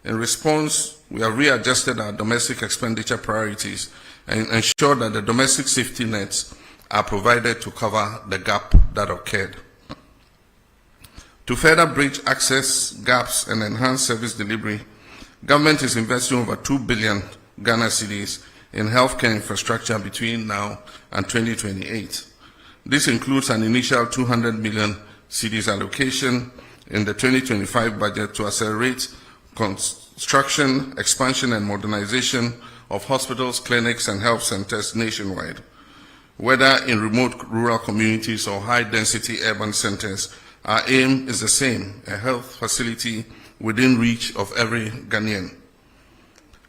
In response, we have readjusted our domestic expenditure priorities and ensured that the domestic safety nets are provided to cover the gap that occurred. To further bridge access gaps and enhance service delivery, government is investing over 2 billion Ghana cedis in healthcare infrastructure between now and 2028. This includes an initial 200 million cedis allocation in the 2025 budget to accelerate construction, expansion and modernization of hospitals, clinics and health centers nationwide. Whether in remote rural communities or high-density urban centers, our aim is the same, a health facility within reach of every Ghanaian.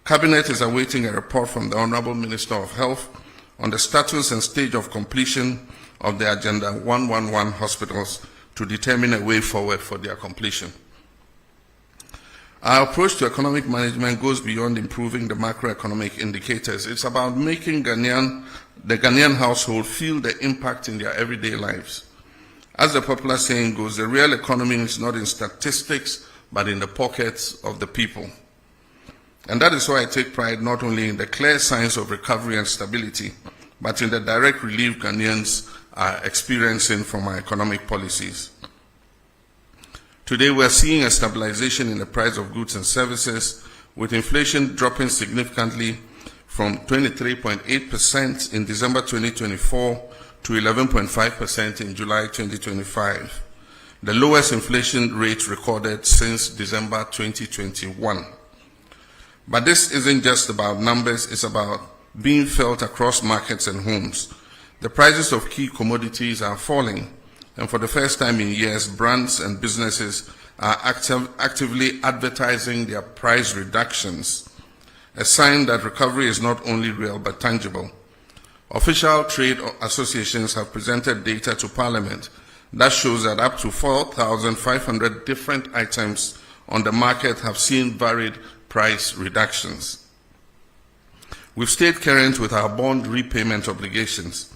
Cabinet is awaiting a report from the Honorable Minister of Health on the status and stage of completion of the Agenda 111 hospitals to determine a way forward for their completion. Our approach to economic management goes beyond improving the macroeconomic indicators. It's about making the Ghanaian household feel the impact in their everyday lives. As the popular saying goes, the real economy is not in statistics, but in the pockets of the people. And that is why I take pride not only in the clear signs of recovery and stability, but in the direct relief Ghanaians are experiencing from our economic policies. Today we are seeing a stabilization in the price of goods and services, with inflation dropping significantly from 23.8% in December 2024 to 11.5% in July 2025, the lowest inflation rate recorded since December 2021. But this isn't just about numbers, it's about being felt across markets and homes. The prices of key commodities are falling, and for the first time in years, brands and businesses are actively advertising their price reductions, a sign that recovery is not only real but tangible. Official trade associations have presented data to Parliament that shows that up to 4,500 different items on the market have seen varied price reductions. We've stayed current with our bond repayment obligations.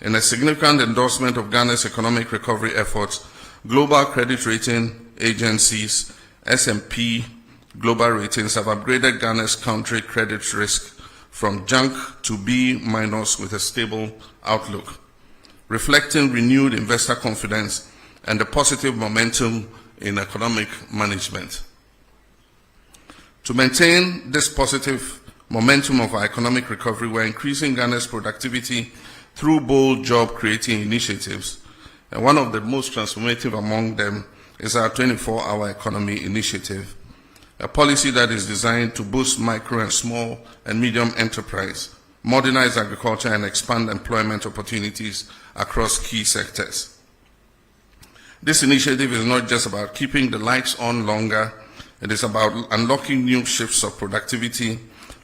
In a significant endorsement of Ghana's economic recovery efforts, global credit rating agencies, S&P Global Ratings, have upgraded Ghana's country credit risk from junk to B- with a stable outlook, reflecting renewed investor confidence and the positive momentum in economic management. To maintain this positive momentum of our economic recovery, we're increasing Ghana's productivity through bold job-creating initiatives. And one of the most transformative among them is our 24-hour economy initiative, a policy that is designed to boost micro and small and medium enterprise, modernize agriculture, and expand employment opportunities across key sectors. This initiative is not just about keeping the lights on longer, it is about unlocking new shifts of productivity,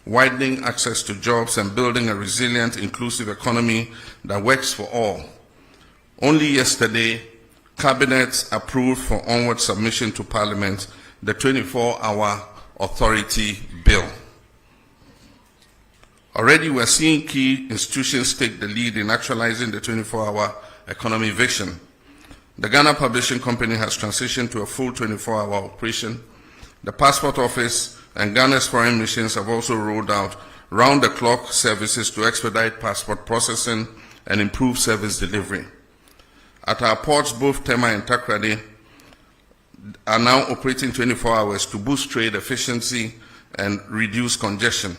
widening access to jobs, and building a resilient, inclusive economy that works for all. Only yesterday, Cabinet approved for onward submission to Parliament the 24-hour authority bill. Already we're seeing key institutions take the lead in actualizing the 24-hour economy vision. The Ghana Publishing Company has transitioned to a full 24-hour operation. The Passport Office and Ghana's foreign missions have also rolled out round-the-clock services to expedite passport processing and improve service delivery. At our ports, both Tema and Takrady are now operating 24 hours to boost trade efficiency and reduce congestion.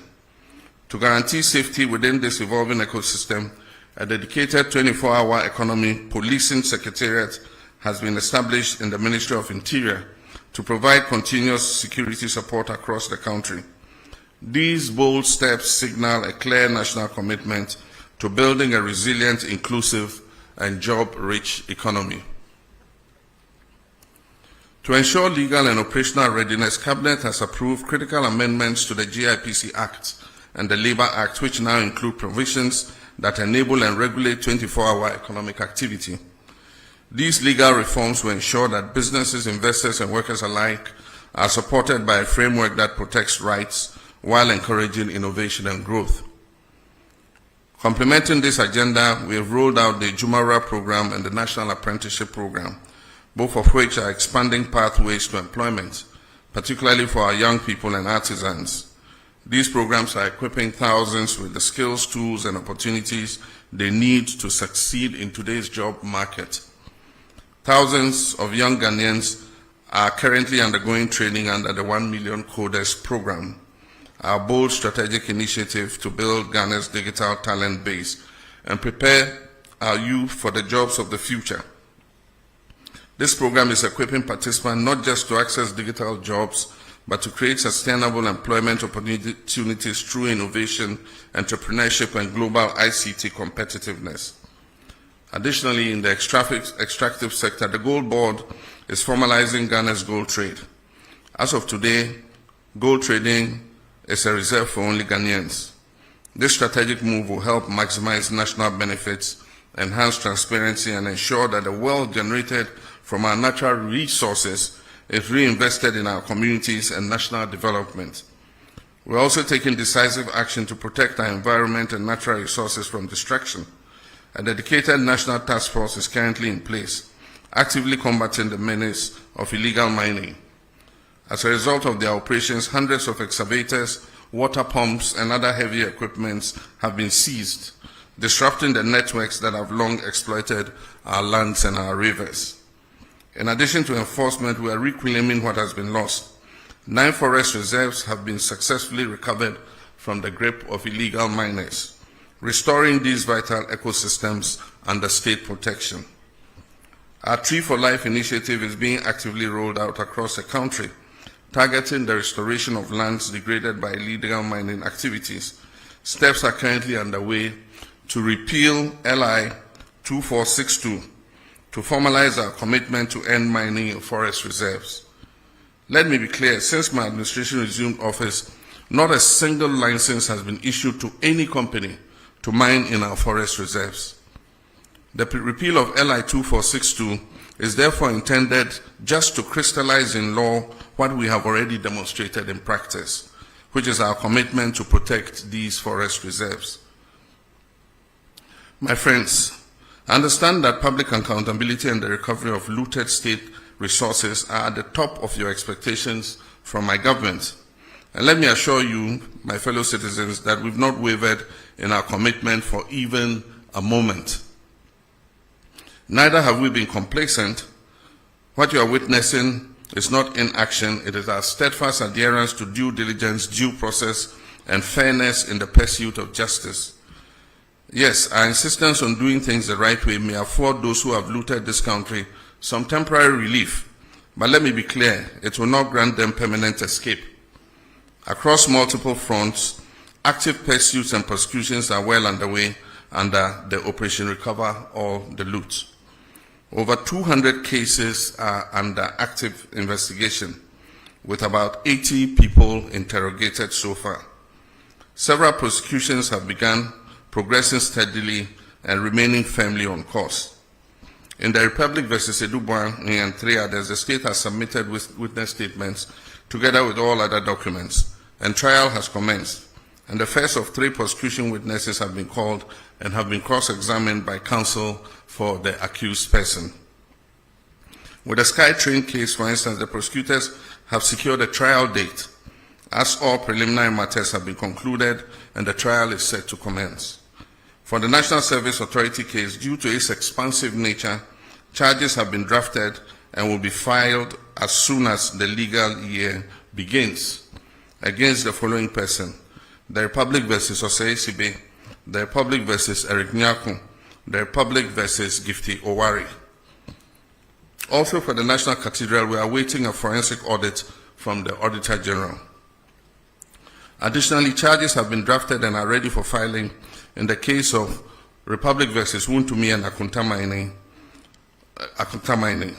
To guarantee safety within this evolving ecosystem, a dedicated 24-hour economy policing secretariat has been established in the Ministry of Interior to provide continuous security support across the country. These bold steps signal a clear national commitment to building a resilient, inclusive, and job-rich economy. To ensure legal and operational readiness, Cabinet has approved critical amendments to the GIPC Act and the Labour Act, which now include provisions that enable and regulate 24-hour economic activity. These legal reforms will ensure that businesses, investors, and workers alike are supported by a framework that protects rights while encouraging innovation and growth. Complementing this agenda, we have rolled out the Jumara program and the National Apprenticeship Program, both of which are expanding pathways to employment, particularly for our young people and artisans. These programs are equipping thousands with the skills, tools, and opportunities they need to succeed in today's job market. Thousands of young Ghanaians are currently undergoing training under the 1 Million Coders program, our bold strategic initiative to build Ghana's digital talent base and prepare our youth for the jobs of the future. This program is equipping participants not just to access digital jobs, but to create sustainable employment opportunities through innovation, entrepreneurship, and global ICT competitiveness. Additionally, in the extractive sector, the Gold Board is formalizing Ghana's gold trade. As of today, gold trading is a reserve for only Ghanaians. This strategic move will help maximize national benefits, enhance transparency, and ensure that the wealth generated from our natural resources is reinvested in our communities and national development. We're also taking decisive action to protect our environment and natural resources from destruction. A dedicated national task force is currently in place, actively combating the menace of illegal mining. As a result of their operations, hundreds of excavators, water pumps, and other heavy equipment have been seized, disrupting the networks that have long exploited our lands and our rivers. In addition to enforcement, we are reclaiming what has been lost. 9 forest reserves have been successfully recovered from the grip of illegal miners, restoring these vital ecosystems under state protection. Our Tree for Life initiative is being actively rolled out across the country, targeting the restoration of lands degraded by illegal mining activities. Steps are currently underway to repeal LI 2462 to formalize our commitment to end mining in forest reserves. Let me be clear, since my administration resumed office, not a single license has been issued to any company to mine in our forest reserves. The repeal of LI 2462 is therefore intended just to crystallize in law what we have already demonstrated in practice, which is our commitment to protect these forest reserves. My friends, I understand that public accountability and the recovery of looted state resources are at the top of your expectations from my government. And let me assure you, my fellow citizens, that we've not wavered in our commitment for even a moment. Neither have we been complacent. What you are witnessing is not inaction, it is our steadfast adherence to due diligence, due process, and fairness in the pursuit of justice. Yes, our insistence on doing things the right way may afford those who have looted this country some temporary relief, but let me be clear, it will not grant them permanent escape. Across multiple fronts, active pursuits and prosecutions are well underway under the Operation Recover All the Loot. Over 200 cases are under active investigation, with about 80 people interrogated so far. Several prosecutions have begun, progressing steadily and remaining firmly on course. In the Republic versus Edubuan and 3 others, the state has submitted witness statements together with all other documents, and trial has commenced. And the first of 3 prosecution witnesses have been called and have been cross-examined by counsel for the accused person. With the SkyTrain case, for instance, the prosecutors have secured a trial date, as all preliminary matters have been concluded and the trial is set to commence. For the National Service Authority case, due to its expansive nature, charges have been drafted and will be filed as soon as the legal year begins against the following person: the Republic versus Osei Sibe, the Republic versus Eric Nyaku, the Republic versus Gifty Owari. Also for the National Cathedral, we are awaiting a forensic audit from the Auditor General. Additionally, charges have been drafted and are ready for filing in the case of Republic versus Wuntumi and Akunta Mining.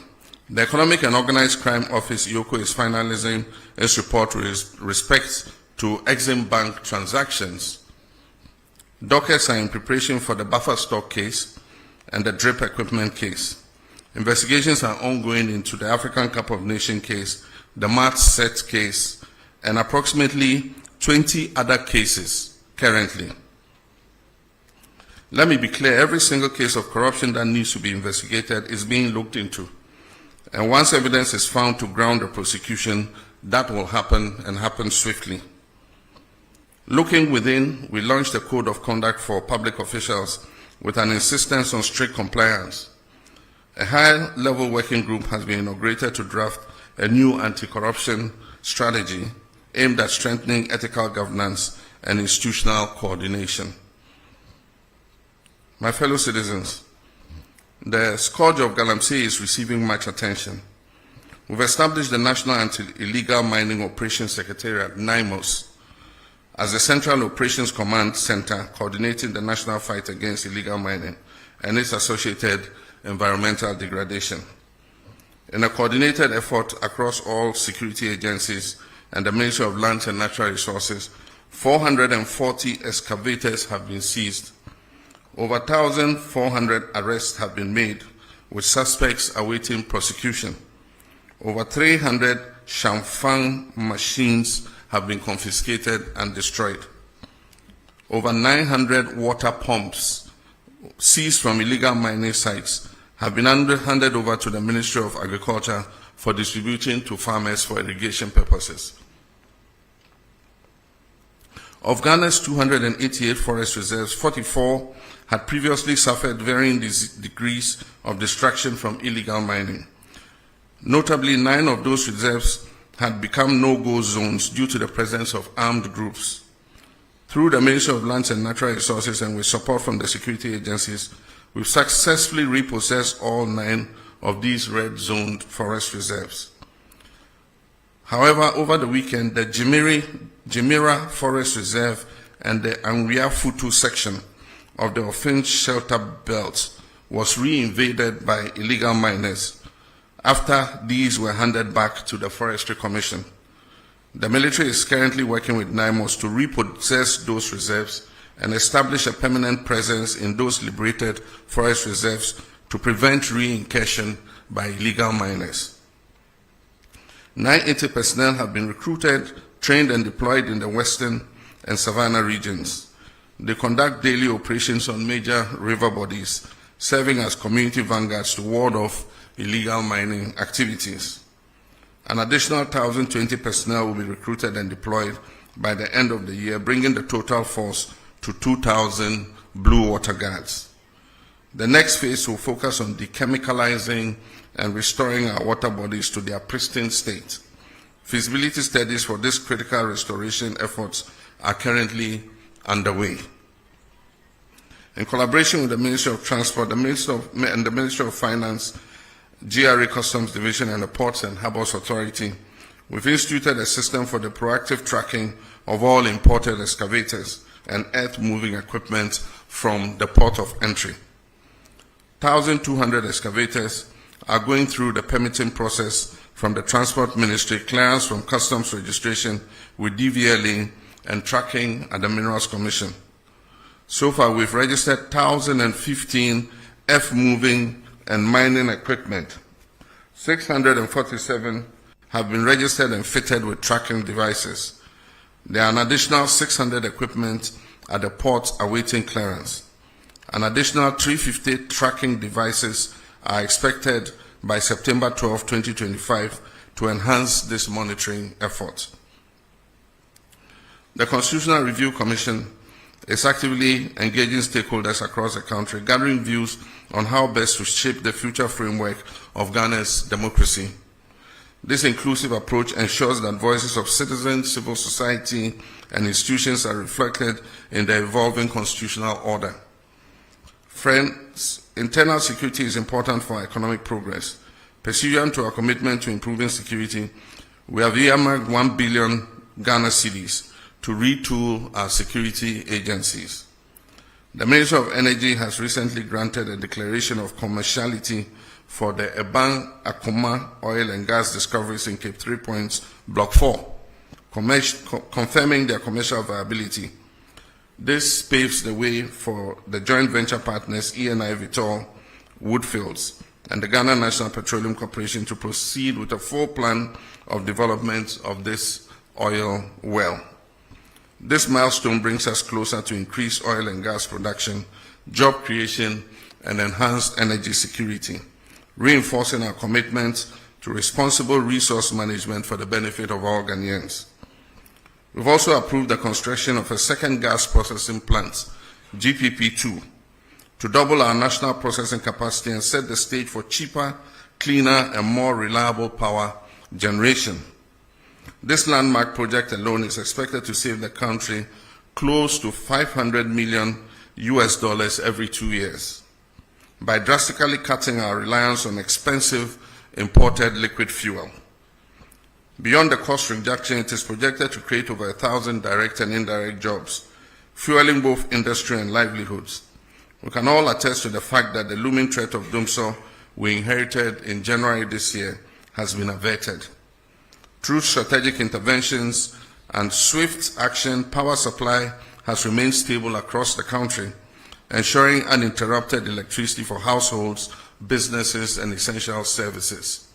The Economic and Organized Crime Office, IOCO, is finalizing its report with respect to Exim Bank transactions. Dockets are in preparation for the buffer stock case and the drip equipment case. Investigations are ongoing into the African Cup of Nations case, the Mart Set case, and approximately 20 other cases currently. Let me be clear, every single case of corruption that needs to be investigated is being looked into. And once evidence is found to ground the prosecution, that will happen and happen swiftly. Looking within, we launched a code of conduct for public officials with an insistence on strict compliance. A high-level working group has been inaugurated to draft a new anti-corruption strategy aimed at strengthening ethical governance and institutional coordination. My fellow citizens, the scourge of galamsey is receiving much attention. We've established the National Anti-Illegal Mining Operations Secretariat, NIMOS, as the Central Operations Command Center coordinating the national fight against illegal mining and its associated environmental degradation. In a coordinated effort across all security agencies and the Ministry of Lands and Natural Resources, 440 excavators have been seized. Over 1,400 arrests have been made, with suspects awaiting prosecution. Over 300 Shamfang machines have been confiscated and destroyed. Over 900 water pumps seized from illegal mining sites have been handed over to the Ministry of Agriculture for distributing to farmers for irrigation purposes. Of Ghana's 288 forest reserves, 44 had previously suffered varying degrees of destruction from illegal mining. Notably, 9 of those reserves had become no-go zones due to the presence of armed groups. Through the Ministry of Lands and Natural Resources and with support from the security agencies, we've successfully repossessed all 9 of these red-zoned forest reserves. However, over the weekend, the Jimira Forest Reserve and the Anria Futu section of the Ofinch Shelter Belt was re-invaded by illegal miners after these were handed back to the Forestry Commission. The military is currently working with NIMOS to repossess those reserves and establish a permanent presence in those liberated forest reserves to prevent re-incursion by illegal miners. 980 personnel have been recruited, trained and deployed in the western and savannah regions. They conduct daily operations on major river bodies, serving as community vanguards to ward off illegal mining activities. An additional 1,020 personnel will be recruited and deployed by the end of the year, bringing the total force to 2,000 blue water guards. The next phase will focus on dechemicalizing and restoring our water bodies to their pristine state. Feasibility studies for this critical restoration efforts are currently underway. In collaboration with the Ministry of Transport, the Ministry of Finance, GRA Customs Division and the Ports and Harbours Authority, we've instituted a system for the proactive tracking of all imported excavators and earth-moving equipment from the port of entry. 1,200 excavators are going through the permitting process from the Transport Ministry, clearance from Customs registration with DVLA, and tracking at the Minerals Commission. So far, we've registered 1,015 earth-moving and mining equipment. 647 have been registered and fitted with tracking devices. There are an additional 600 equipment at the ports awaiting clearance. An additional 350 tracking devices are expected by September 12, 2025 to enhance this monitoring effort. The Constitutional Review Commission is actively engaging stakeholders across the country, gathering views on how best to shape the future framework of Ghana's democracy. This inclusive approach ensures that voices of citizens, civil society, and institutions are reflected in the evolving constitutional order. Friends, internal security is important for economic progress. Pursuant to our commitment to improving security, we have earmarked 1 billion Ghana cedis to retool our security agencies. The Ministry of Energy has recently granted a declaration of commerciality for the Eban Akoma oil and gas discoveries in Cape 3 Points, Block 4, confirming their commercial viability. This paves the way for the joint venture partners ENI Vitol, Woodfields, and the Ghana National Petroleum Corporation to proceed with a full plan of development of this oil well. This milestone brings us closer to increased oil and gas production, job creation, and enhanced energy security, reinforcing our commitment to responsible resource management for the benefit of all Ghanaians. We've also approved the construction of a second gas processing plant, GPP2, to double our national processing capacity and set the stage for cheaper, cleaner, and more reliable power generation. This landmark project alone is expected to save the country close to $500 million every 2 years by drastically cutting our reliance on expensive imported liquid fuel. Beyond the cost reduction, it is projected to create over 1,000 direct and indirect jobs, fueling both industry and livelihoods. We can all attest to the fact that the looming threat of Dumsor we inherited in January this year has been averted. Through strategic interventions and swift action, power supply has remained stable across the country, ensuring uninterrupted electricity for households, businesses, and essential services.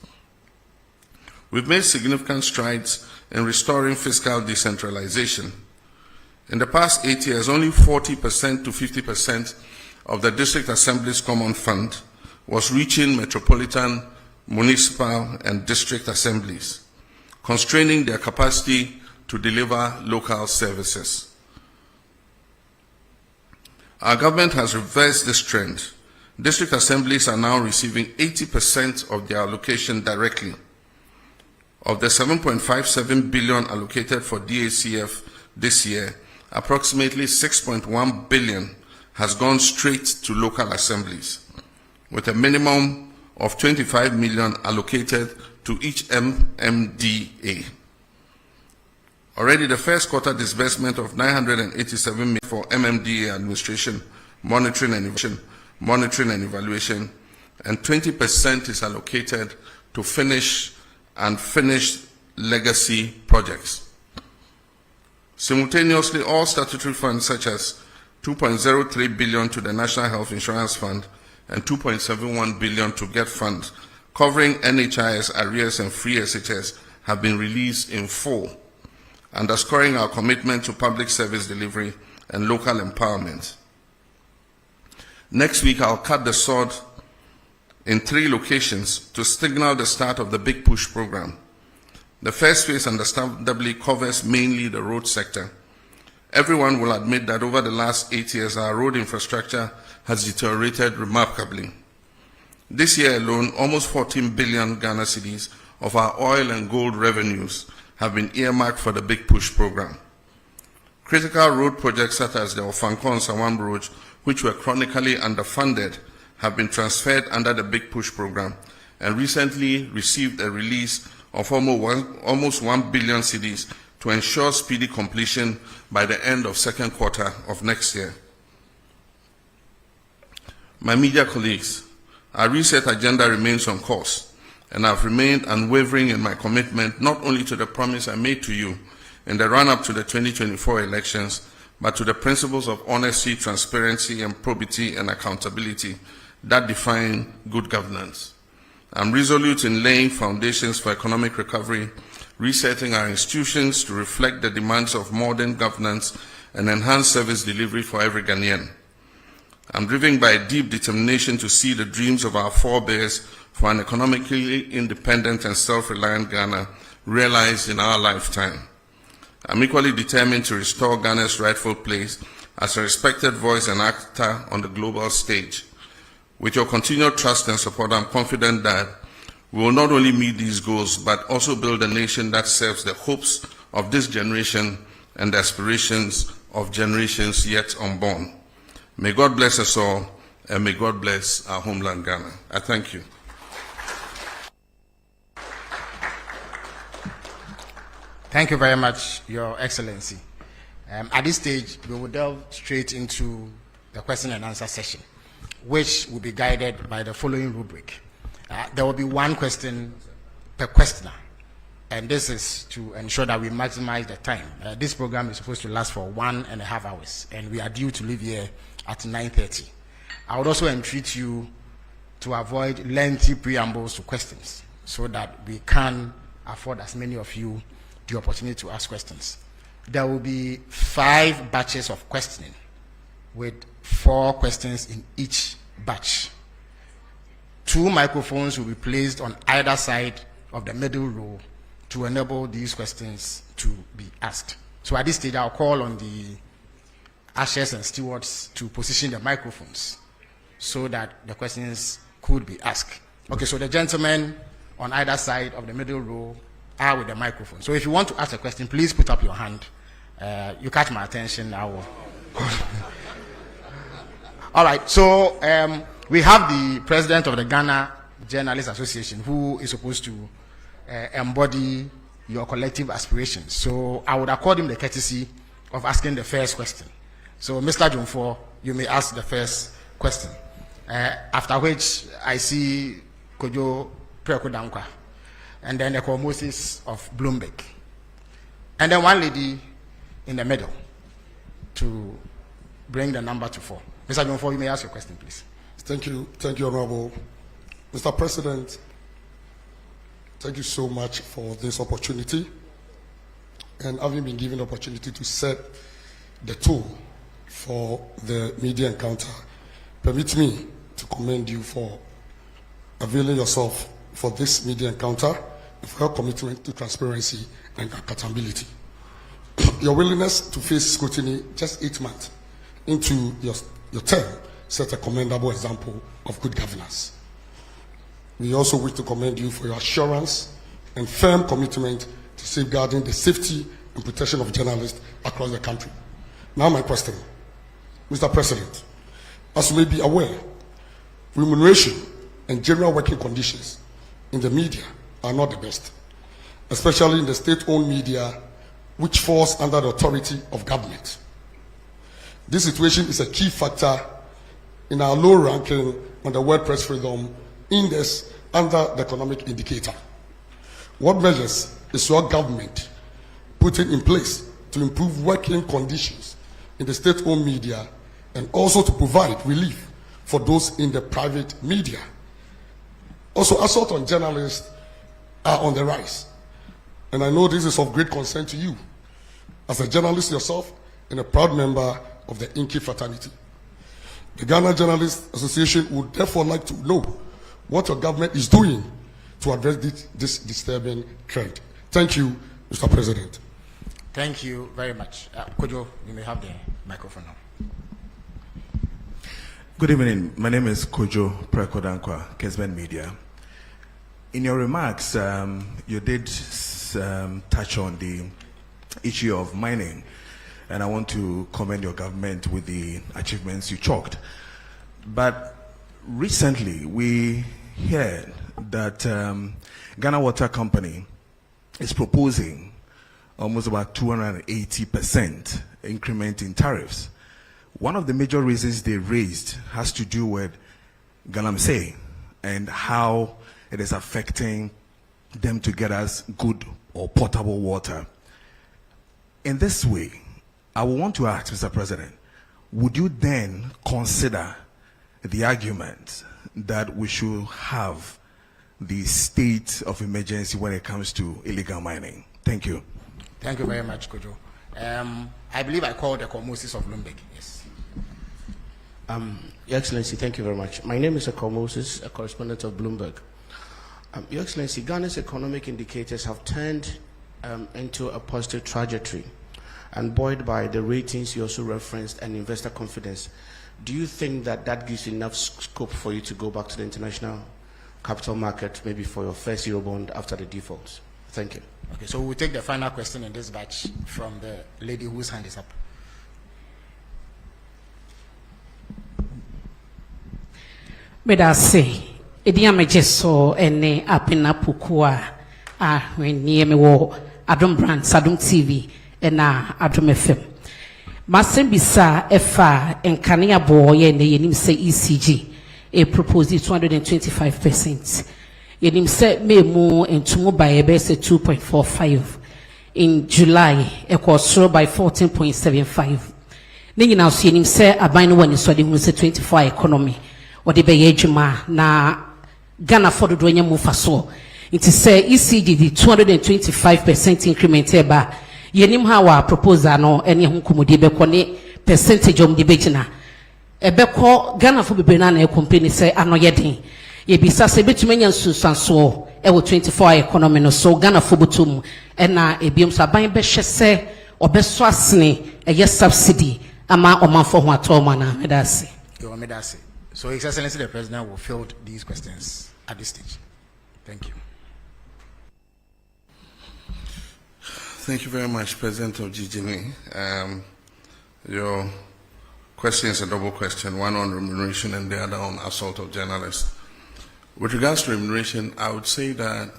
We've made significant strides in restoring fiscal decentralization. In the past 8 years, only 40% to 50% of the District Assembly's Common Fund was reaching metropolitan, municipal, and district assemblies, constraining their capacity to deliver local services. Our government has reversed this trend. District assemblies are now receiving 80% of their allocation directly. Of the 7.57 billion allocated for DACF this year, approximately 6.1 billion has gone straight to local assemblies, with a minimum of 25 million allocated to each MMDA. Already the first quarter disbursement of 987 million for MMDA administration, monitoring and evaluation, and 20% is allocated to finished legacy projects. Simultaneously, all statutory funds such as 2.03 billion to the National Health Insurance Fund and 2.71 billion to GET Fund, covering NHIS, arrears, and free SHS, have been released in full, underscoring our commitment to public service delivery and local empowerment. Next week, I'll cut the sword in 3 locations to signal the start of the Big Push program. The first phase understandably covers mainly the road sector. Everyone will admit that over the last 8 years, our road infrastructure has deteriorated remarkably. This year alone, almost 14 billion Ghana cedis of our oil and gold revenues have been earmarked for the Big Push program. Critical road projects such as the Ofankor and Sawam roads, which were chronically underfunded, have been transferred under the Big Push program and recently received a release of almost 1 billion cedis to ensure speedy completion by the end of second quarter of next year. My media colleagues, our reset agenda remains on course, and I've remained unwavering in my commitment not only to the promise I made to you in the run-up to the 2024 elections, but to the principles of honesty, transparency, and probity and accountability that define good governance. I'm resolute in laying foundations for economic recovery, resetting our institutions to reflect the demands of modern governance and enhanced service delivery for every Ghanaian. I'm driven by a deep determination to see the dreams of our forebears for an economically independent and self-reliant Ghana realized in our lifetime. I'm equally determined to restore Ghana's rightful place as a respected voice and actor on the global stage. With your continued trust and support, I'm confident that we will not only meet these goals, but also build a nation that serves the hopes of this generation and the aspirations of generations yet unborn. May God bless us all, and may God bless our homeland, Ghana. I thank you. Thank you very much, Your Excellency. At this stage, we will delve straight into the question and answer session, which will be guided by the following rubric. There will be one question per questioner, and this is to ensure that we maximize the time. This program is supposed to last for 1.5 hours, and we are due to leave here at 9:30. I would also entreat you to avoid lengthy preambles to questions so that we can afford as many of you the opportunity to ask questions. There will be 5 batches of questioning with 4 questions in each batch. 2 microphones will be placed on either side of the middle row to enable these questions to be asked. So at this stage, I'll call on the ushers and stewards to position the microphones so that the questions could be asked. Okay, so the gentlemen on either side of the middle row are with the microphone. So if you want to ask a question, please put up your hand. You catch my attention, I will. All right, so we have the president of the Ghana Journalists Association who is supposed to embody your collective aspirations. So I would accord him the courtesy of asking the first question. So Mr. Jumfo, you may ask the first question. After which I see Kojo Prekodankwa, and then the Moses of Bloomberg, and then one lady in the middle to bring the number to 4. Mr. Jumfo, you may ask your question, please. Thank you, Honorable Mr. President. Thank you so much for this opportunity, and having been given the opportunity to set the tone for the media encounter. Permit me to commend you for availing yourself for this media encounter and for your commitment to transparency and accountability. Your willingness to face scrutiny just 8 months into your term set a commendable example of good governance. We also wish to commend you for your assurance and firm commitment to safeguarding the safety and protection of journalists across the country. Now my question, Mr. President, as you may be aware, remuneration and general working conditions in the media are not the best, especially in the state-owned media, which falls under the authority of government. This situation is a key factor in our low ranking on the World Press Freedom Index under the economic indicator. What measures is your government putting in place to improve working conditions in the state-owned media and also to provide relief for those in the private media? Also, assault on journalists are on the rise, and I know this is of great concern to you as a journalist yourself and a proud member of the Inky fraternity. The Ghana Journalists Association would therefore like to know what your government is doing to address this disturbing trend. Thank you, Mr. President. Thank you very much. Kojo, you may have the microphone now. Good evening. My name is Kojo Prekodankwa, Kesben Media. In your remarks, you did touch on the issue of mining, and I want to commend your government with the achievements you chalked. But recently, we heard that Ghana Water Company is proposing almost about 280% increment in tariffs. One of the major reasons they raised has to do with Galamsey and how it is affecting them to get us good or potable water. In this way, I would want to ask, Mr. President, would you then consider the argument that we should have the state of emergency when it comes to illegal mining? Thank you. Thank you very much, Kojo. I believe I called the Moses of Bloomberg. Yes. Your Excellency, thank you very much. My name is Akol Moses, a correspondent of Bloomberg. Your Excellency, Ghana's economic indicators have turned into a positive trajectory, and buoyed by the ratings you also referenced and investor confidence. Do you think that that gives enough scope for you to go back to the international capital market, maybe for your first Eurobond after the defaults? Thank you. Okay, so we'll take the final question in this batch from the lady whose hand is up. Medase, Idiame Jeso, ene apena pukua, when near me wo, Adam Brand, Sadum TV, and Adam FM. Masembisa Efa and Kania boy and the Yenim say ECG, a proposed 225%. Yenim said me more and to by a base 2.45. In July, it was through by 14.75. Then now see him say a bind one is so the 24 economy. Or the Bayejima na Ghana for the Duenya Mufaso. It is say ECG the 225% increment eba. Yenim hawa proposal no any hunkumudi bekone percentage of the bejina. Ebeko Ghana for Bibena company say ano yedin. Ye bisa se betumenya susanso ewo 24-hour economy no so Ghana fobutum ena ebiom so aban be hwese obeso asene eye subsidy ama omanfo ho atoma na medase. So His Excellency the President will field these questions at this stage. Thank you. Thank you very much, President of GGME. Your question is a double question, one on remuneration and the other on assault of journalists. With regards to remuneration, I would say that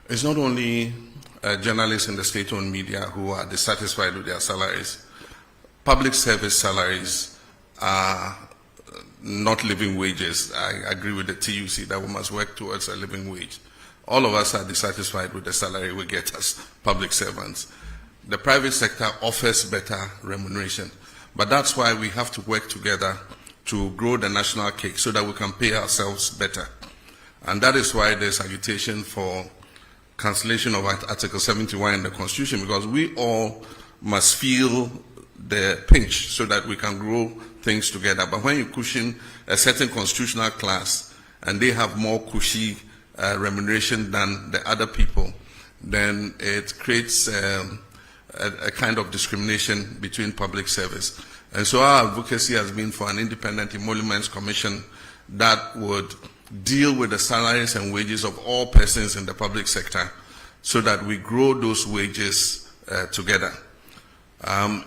it's not only journalists in the state-owned media who are dissatisfied with their salaries. Public service salaries are not living wages. I agree with the TUC that we must work towards a living wage. All of us are dissatisfied with the salary we get as public servants. The private sector offers better remuneration, but that's why we have to work together to grow the national cake so that we can pay ourselves better. And that is why there's agitation for cancellation of Article 71 in the Constitution, because we all must feel the pinch so that we can grow things together. But when you cushion a certain constitutional class and they have more cushy remuneration than the other people, then it creates a kind of discrimination between public service. And so our advocacy has been for an independent emoluments commission that would deal with the salaries and wages of all persons in the public sector so that we grow those wages together.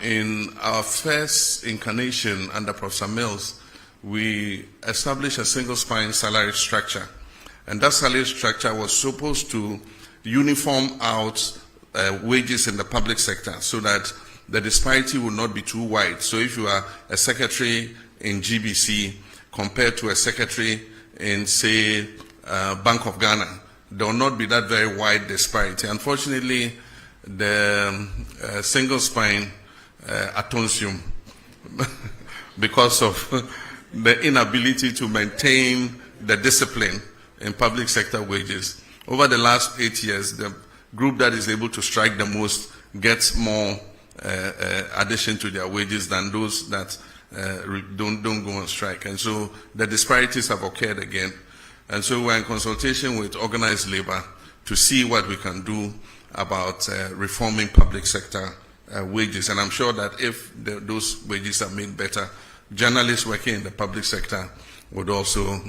In our first incarnation under Professor Mills, we established a single spine salary structure. And that salary structure was supposed to uniform out wages in the public sector so that the disparity would not be too wide. So if you are a secretary in GBC compared to a secretary in, say, Bank of Ghana, there will not be that very wide disparity. Unfortunately, the single spine atonsium, because of the inability to maintain the discipline in public sector wages. Over the last 8 years, the group that is able to strike the most gets more addition to their wages than those that don't go on strike. And so the disparities have occurred again. And so we're in consultation with organized labor to see what we can do about reforming public sector wages. And I'm sure that if those wages are made better, journalists working in the public sector would also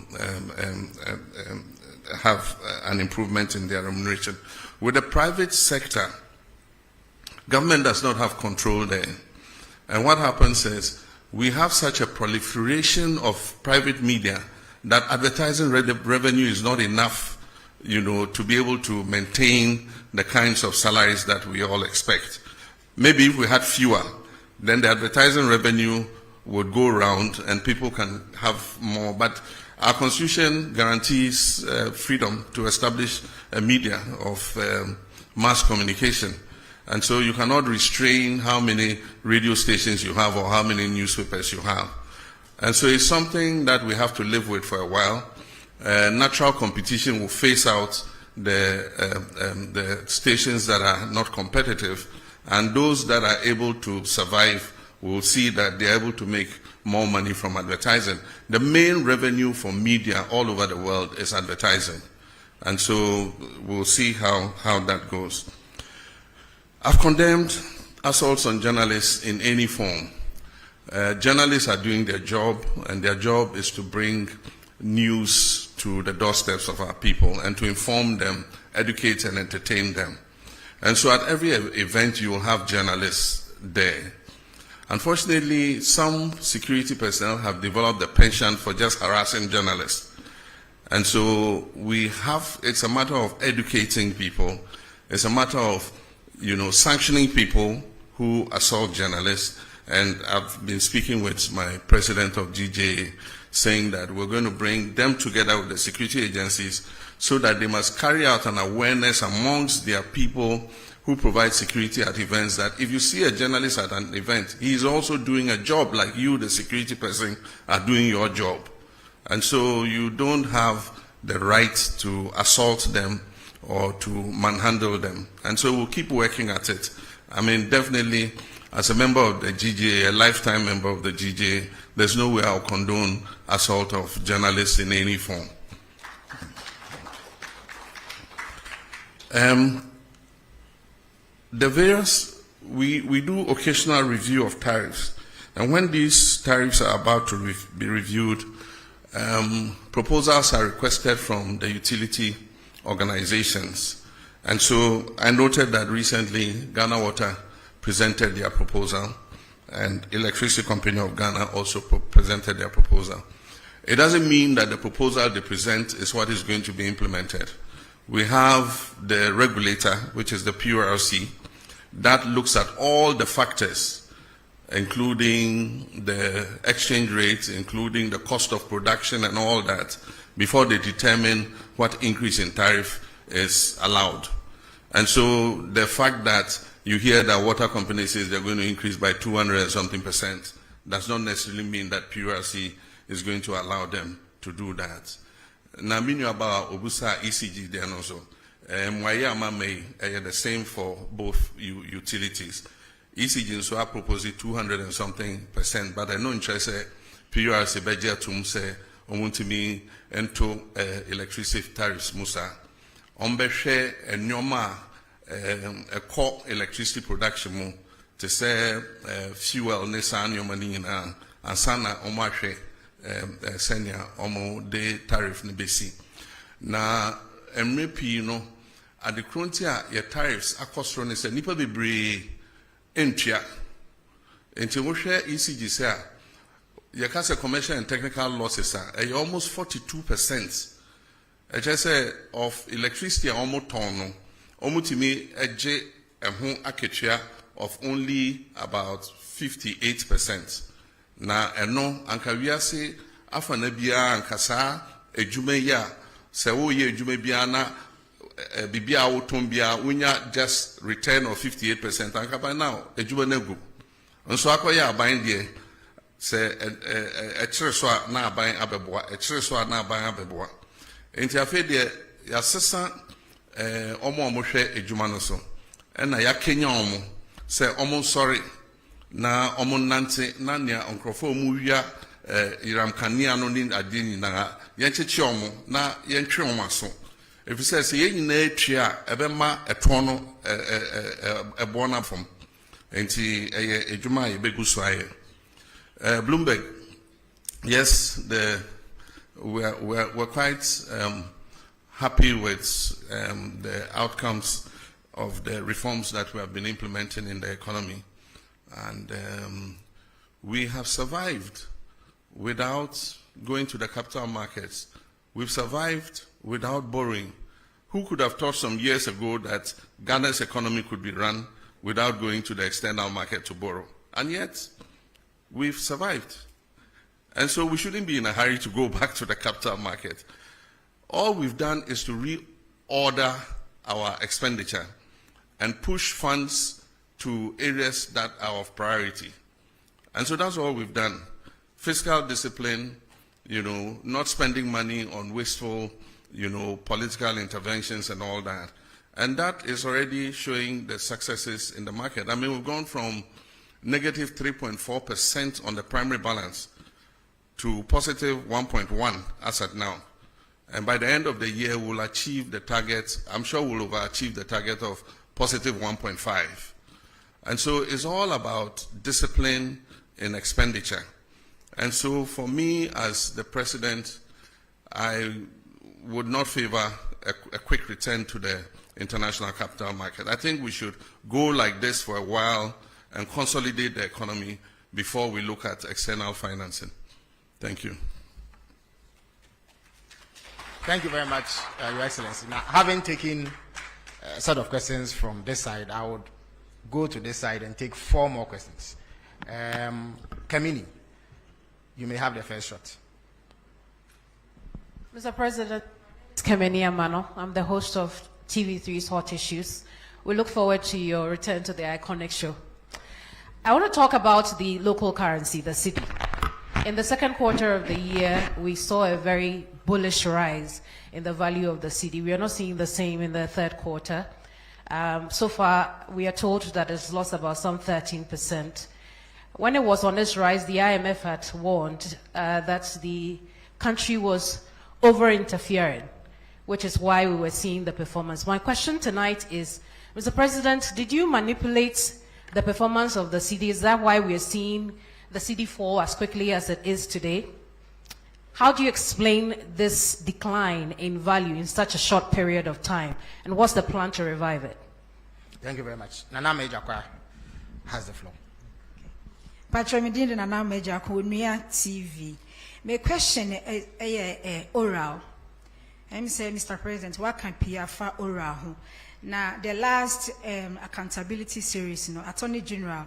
have an improvement in their remuneration. With the private sector, government does not have control there. And what happens is we have such a proliferation of private media that advertising revenue is not enough, to be able to maintain the kinds of salaries that we all expect. Maybe if we had fewer, then the advertising revenue would go around and people can have more. But our Constitution guarantees freedom to establish a media of mass communication. And so you cannot restrain how many radio stations you have or how many newspapers you have. And so it's something that we have to live with for a while. Natural competition will phase out the stations that are not competitive, and those that are able to survive will see that they're able to make more money from advertising. The main revenue for media all over the world is advertising. And so we'll see how that goes. I've condemned assaults on journalists in any form. Journalists are doing their job, and their job is to bring news to the doorsteps of our people and to inform them, educate and entertain them. And so at every event you will have journalists there. Unfortunately, some security personnel have developed a penchant for just harassing journalists. And so it's a matter of educating people. It's a matter of, sanctioning people who assault journalists. And I've been speaking with my president of GJA, saying that we're going to bring them together with the security agencies so that they must carry out an awareness amongst their people who provide security at events, that if you see a journalist at an event, he is also doing a job like you, the security person, are doing your job. And so you don't have the right to assault them or to manhandle them. And so we'll keep working at it. I mean, definitely, as a member of the GJA, a lifetime member of the GJA, there's no way I'll condone assault of journalists in any form. The various, we do occasional review of tariffs. And when these tariffs are about to be reviewed, proposals are requested from the utility organizations. And so I noted that recently Ghana Water presented their proposal, and Electricity Company of Ghana also presented their proposal. It doesn't mean that the proposal they present is what is going to be implemented. We have the regulator, which is the PURC, that looks at all the factors, including the exchange rates, including the cost of production and all that, before they determine what increase in tariff is allowed. And so the fact that you hear that water company says they're going to increase by 200 and something percent does not necessarily mean that PURC is going to allow them to do that. Now, meaning about Obusa ECG then also, the same for both utilities. ECG so I propose 200 and something percent, but I know interest PURC budget to say me into electricity tariffs musa. Share a nyoma a core electricity production mu to say fuel nesa nyoma ni na ansana omahwe senya omo de tariff ni besi na MRP no at the frontier your tariffs akosro ne say nipa bebre entua enti wo hwe ECG say your commercial and technical losses are almost 42%. I just say of electricity almost ton, almost me a akechia of only about 58%. Na eno anka wiase afana bia ankasa ejumeya se wo ye ejumebia na bibia woton bia unya just return of 58% anka by now ejuma negu. Nso akoya aban de se a so na aban abeboa a so na aban abeboa. Enti afi de ya sesa omo hwe ejuma no so na ya kenya omo se omo sorry na omo nante na nia onkrofo mu wia iram kania no ni adini na ye cheche omo na ye ntwe omo aso efise se ye nyina atwa ebema eton no ebo na fom enti eye ejuma ye beguso aye Bloomberg, yes, we're quite happy with the outcomes of the reforms that we have been implementing in the economy. And we have survived without going to the capital markets. We've survived without borrowing. Who could have thought some years ago that Ghana's economy could be run without going to the external market to borrow? And yet, we've survived. And so we shouldn't be in a hurry to go back to the capital market. All we've done is to reorder our expenditure and push funds to areas that are of priority. And so that's all we've done. Fiscal discipline, not spending money on wasteful, political interventions and all that. And that is already showing the successes in the market. I mean, we've gone from negative 3.4% on the primary balance to positive 1.1 as at now. And by the end of the year, we'll achieve the target. I'm sure we'll overachieve the target of positive 1.5. And so it's all about discipline in expenditure. And so for me as the president, I would not favor a quick return to the international capital market. I think we should go like this for a while and consolidate the economy before we look at external financing. Thank you. Thank you very much, Your Excellency. Now, having taken a set of questions from this side, I would go to this side and take 4 more questions. Kamini, you may have the first shot. Mr. President, it's Kamini Amano. I'm the host of TV3's Hot Issues. We look forward to your return to the iconic show. I want to talk about the local currency, the cedi. In the second quarter of the year, we saw a very bullish rise in the value of the cedi. We are not seeing the same in the third quarter. So far, we are told that it's lost about some 13%. When it was on its rise, the IMF had warned that the country was over-interfering which is why we were seeing the performance. My question tonight is, Mr. President, did you manipulate the performance of the cedi? Is that why we are seeing the cedi fall as quickly as it is today? How do you explain this decline in value in such a short period of time? And what's the plan to revive it? Thank you very much. Nana Mejakwa has the floor. Patramidin Nana Mejakwa, TV. My question is oral. I'm saying, Mr. President, what can PR for oral? Now, the last accountability series, Attorney General,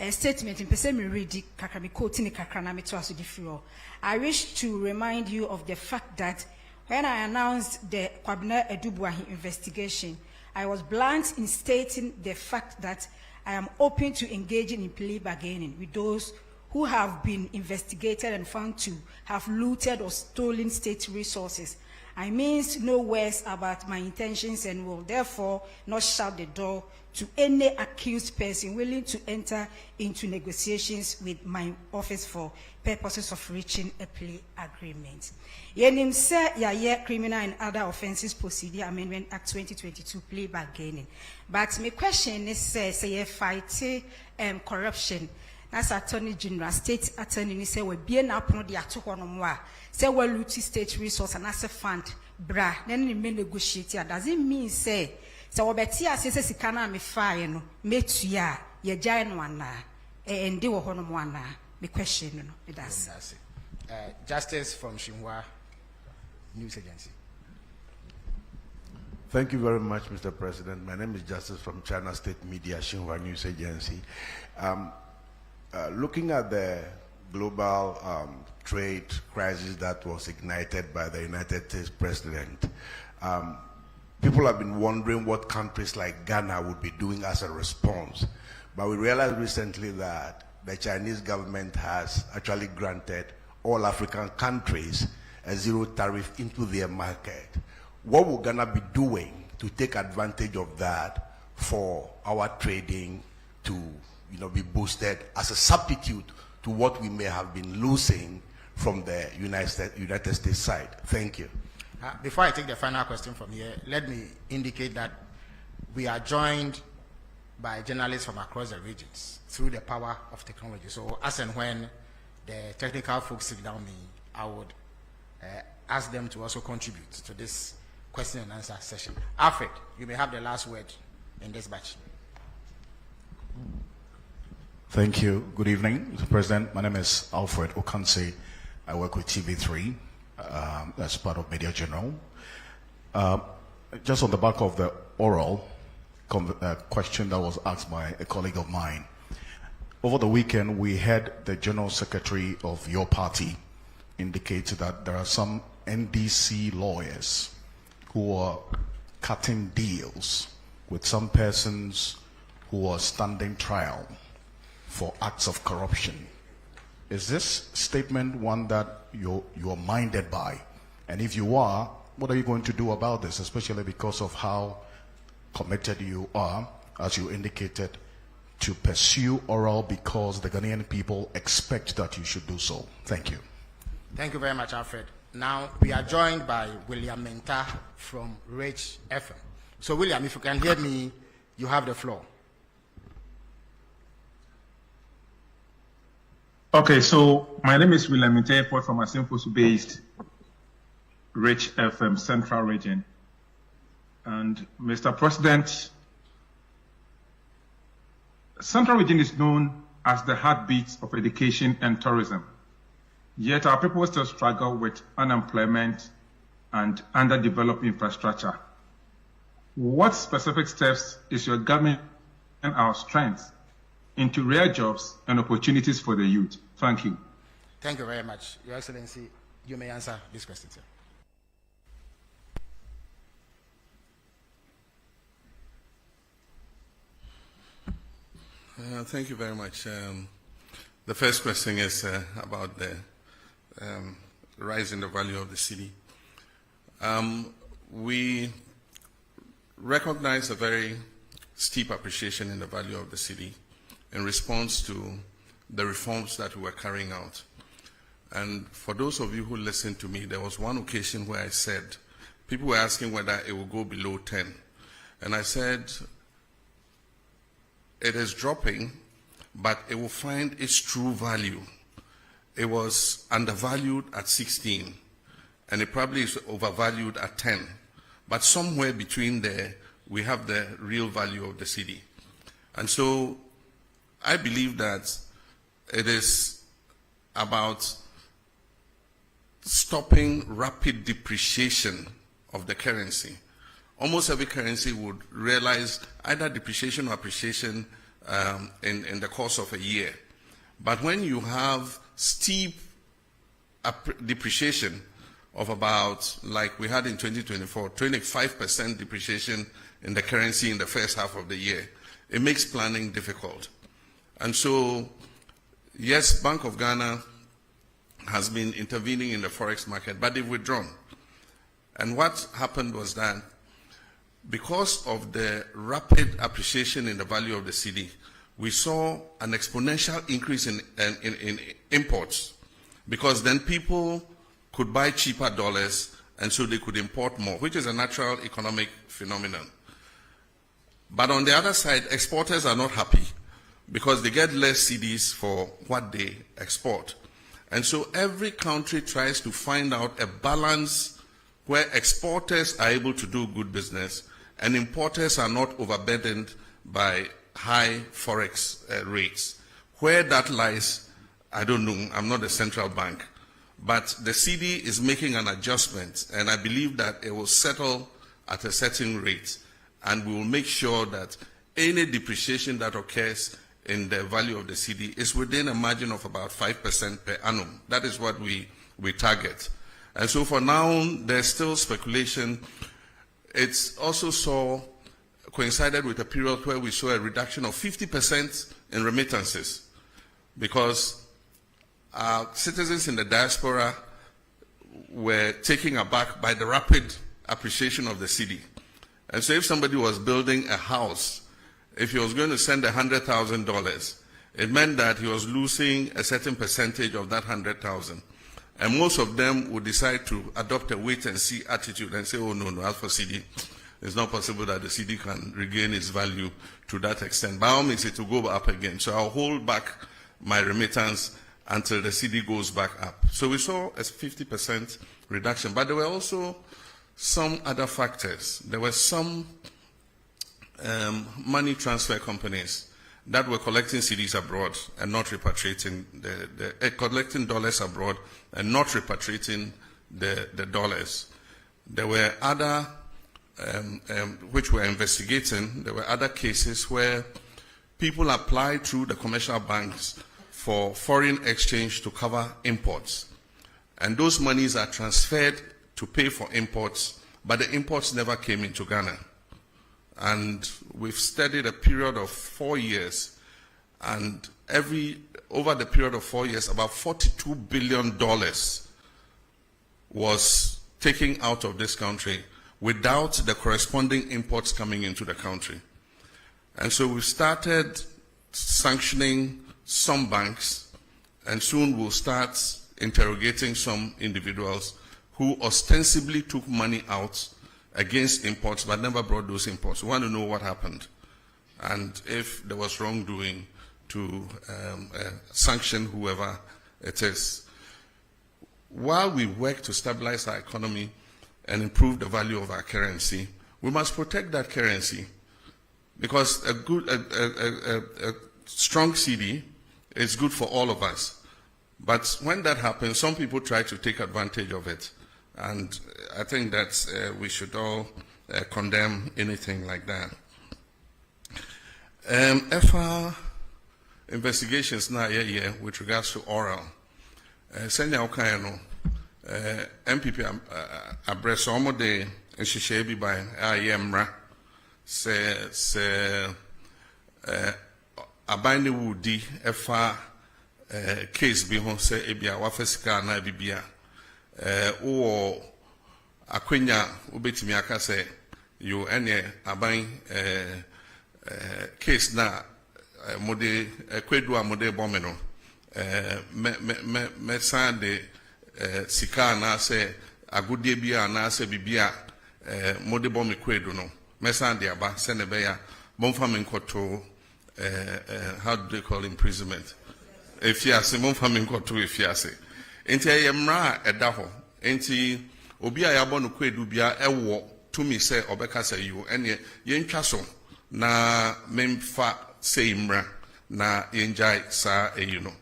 a statement in Pesemi Redi Kakami quoting Kakranami to us with I wish to remind you of the fact that when I announced the Kwabena Edubwahi investigation, I was blunt in stating the fact that I am open to engaging in plea bargaining with those who have been investigated and found to have looted or stolen state resources. I mean no words about my intentions and will therefore not shut the door to any accused person willing to enter into negotiations with my office for purposes of reaching a plea agreement. Yenim se ya criminal and other offences procedure amendment act 2022 plea bargaining. But my question is say fight corruption. That's Attorney General, State Attorney say we be na pono de ato ho no mo a say we loot state resource and as a fund bra then ni me negotiate. Does it mean say we beti asese sika na me fae no metua ye gyae no ana ende wo ho no mo ana? Me question no it does. Justice from Shinhua News Agency. Thank you very much, Mr. President. My name is Justice from China State Media, Shinhua News Agency. Looking at the global trade crisis that was ignited by the United States President, people have been wondering what countries like Ghana would be doing as a response. But we realized recently that the Chinese government has actually granted all African countries a zero tariff into their market. What will Ghana be doing to take advantage of that for our trading to be boosted as a substitute to what we may have been losing from the United States side? Thank you. Before I take the final question from here, let me indicate that we are joined by journalists from across the regions through the power of technology. So as and when the technical folks sit down me, I would ask them to also contribute to this question and answer session. Alfred, you may have the last word in this batch. Thank you. Good evening, Mr. President. My name is Alfred Okanse. I work with TV3 as part of Media General. Just on the back of the oral question that was asked by a colleague of mine, over the weekend we had the General Secretary of your party indicate that there are some NDC lawyers who are cutting deals with some persons who are standing trial for acts of corruption. Is this statement one that you're minded by? And if you are, what are you going to do about this, especially because of how committed you are, as you indicated, to pursue oral because the Ghanaian people expect that you should do so? Thank you. Thank you very much, Alfred. Now, we are joined by William Menta from Rich FM. So, William, if you can hear me, you have the floor. Okay, so my name is William Menta from Asimposu-based Rich FM Central Region. And Mr. President, Central Region is known as the heartbeat of education and tourism. Yet our people still struggle with unemployment and underdeveloped infrastructure. What specific steps is your government and our strengths into real jobs and opportunities for the youth? Thank you. Thank you very much. Your Excellency, you may answer this question, sir. Thank you very much. The first question is about the rise in the value of the cedi. We recognize a very steep appreciation in the value of the cedi in response to the reforms that we were carrying out. And for those of you who listened to me, there was one occasion where I said people were asking whether it will go below 10. And I said, it is dropping, but it will find its true value. It was undervalued at 16, and it probably is overvalued at 10. But somewhere between there, we have the real value of the cedi. And so I believe that it is about stopping rapid depreciation of the currency. Almost every currency would realize either depreciation or appreciation in the course of a year. But when you have steep depreciation of about, like we had in 2024, 25% depreciation in the currency in the first half of the year, it makes planning difficult. And so, yes, Bank of Ghana has been intervening in the forex market, but they've withdrawn. And what happened was that because of the rapid appreciation in the value of the cedi, we saw an exponential increase in imports, because then people could buy cheaper dollars, and so they could import more, which is a natural economic phenomenon. But on the other side, exporters are not happy because they get less cedis for what they export. And so every country tries to find out a balance where exporters are able to do good business and importers are not overburdened by high forex rates. Where that lies, I don't know. I'm not a central bank. But the cedi is making an adjustment, and I believe that it will settle at a certain rate, and we will make sure that any depreciation that occurs in the value of the cedi is within a margin of about 5% per annum. That is what we target. And so for now, there's still speculation. It's also coincided with a period where we saw a reduction of 50% in remittances, because citizens in the diaspora were taken aback by the rapid appreciation of the cedi. And so if somebody was building a house, if he was going to send $100,000, it meant that he was losing a certain percentage of that 100,000. And most of them would decide to adopt a wait-and-see attitude and say, oh, no, as for cedi, it's not possible that the cedi can regain its value to that extent. By all means, it will go up again. So I'll hold back my remittance until the cedi goes back up. So we saw a 50% reduction, but there were also some other factors. There were some money transfer companies that were collecting cedis abroad and not repatriating collecting dollars abroad and not repatriating the dollars. There were other which were investigating. There were other cases where people applied through the commercial banks for foreign exchange to cover imports. And those monies are transferred to pay for imports, but the imports never came into Ghana. And we've studied a period of 4 years, and over the period of 4 years, about $42 billion was taken out of this country without the corresponding imports coming into the country. And so we started sanctioning some banks, and soon we'll start interrogating some individuals who ostensibly took money out against imports but never brought those imports. We want to know what happened and if there was wrongdoing to sanction whoever it is. While we work to stabilize our economy and improve the value of our currency, we must protect that currency, because a strong cedi is good for all of us. But when that happens, some people try to take advantage of it. And I think that we should all condemn anything like that. FR investigations now with regards to oral. Senya Okayano, MPP address almost the Shishebi by IMRA se abine wudi FR case bi ho se ebia wafesika na bibia o akwenya obetimi aka se yo ene aban case na mode kwedu amode bomeno me sande sika na se agudie bia na se bibia mode bomb kwedu no mesan de aba se ne be ya bomfa me nkoto how do they call imprisonment efiase bomfa me nkoto efiase enti ayemra eda ho enti obi a yabo no kwedu bia ewo tumi se obeka se you ene yentwa so na memfa se imra na yenjai sa no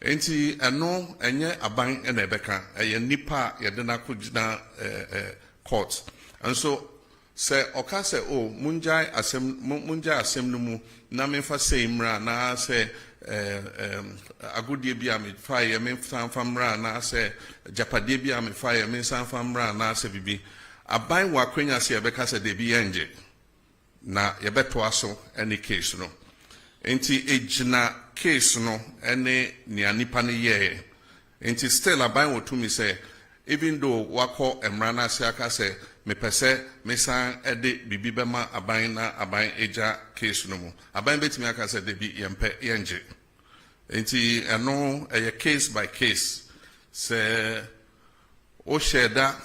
enti eno enye aban na ebeka eye nipa ye de na kugina court and so say oka say oh munjai asem no mu na memfa se imra na say agudie bia me fa ye memfa famra na say japade bia me fa ye memfa famra na say bibi aban wa kwenya se ebeka say de bi enje na yebeto aso any case no enti ejina case no ene ni anipa ne ye enti still aban wo to me say even though wako emra na se aka say me pese me san ede bibi bema aban na aban eja case no mu aban betimi aka say de bi yempe yenje enti eno eye case by case say o sheda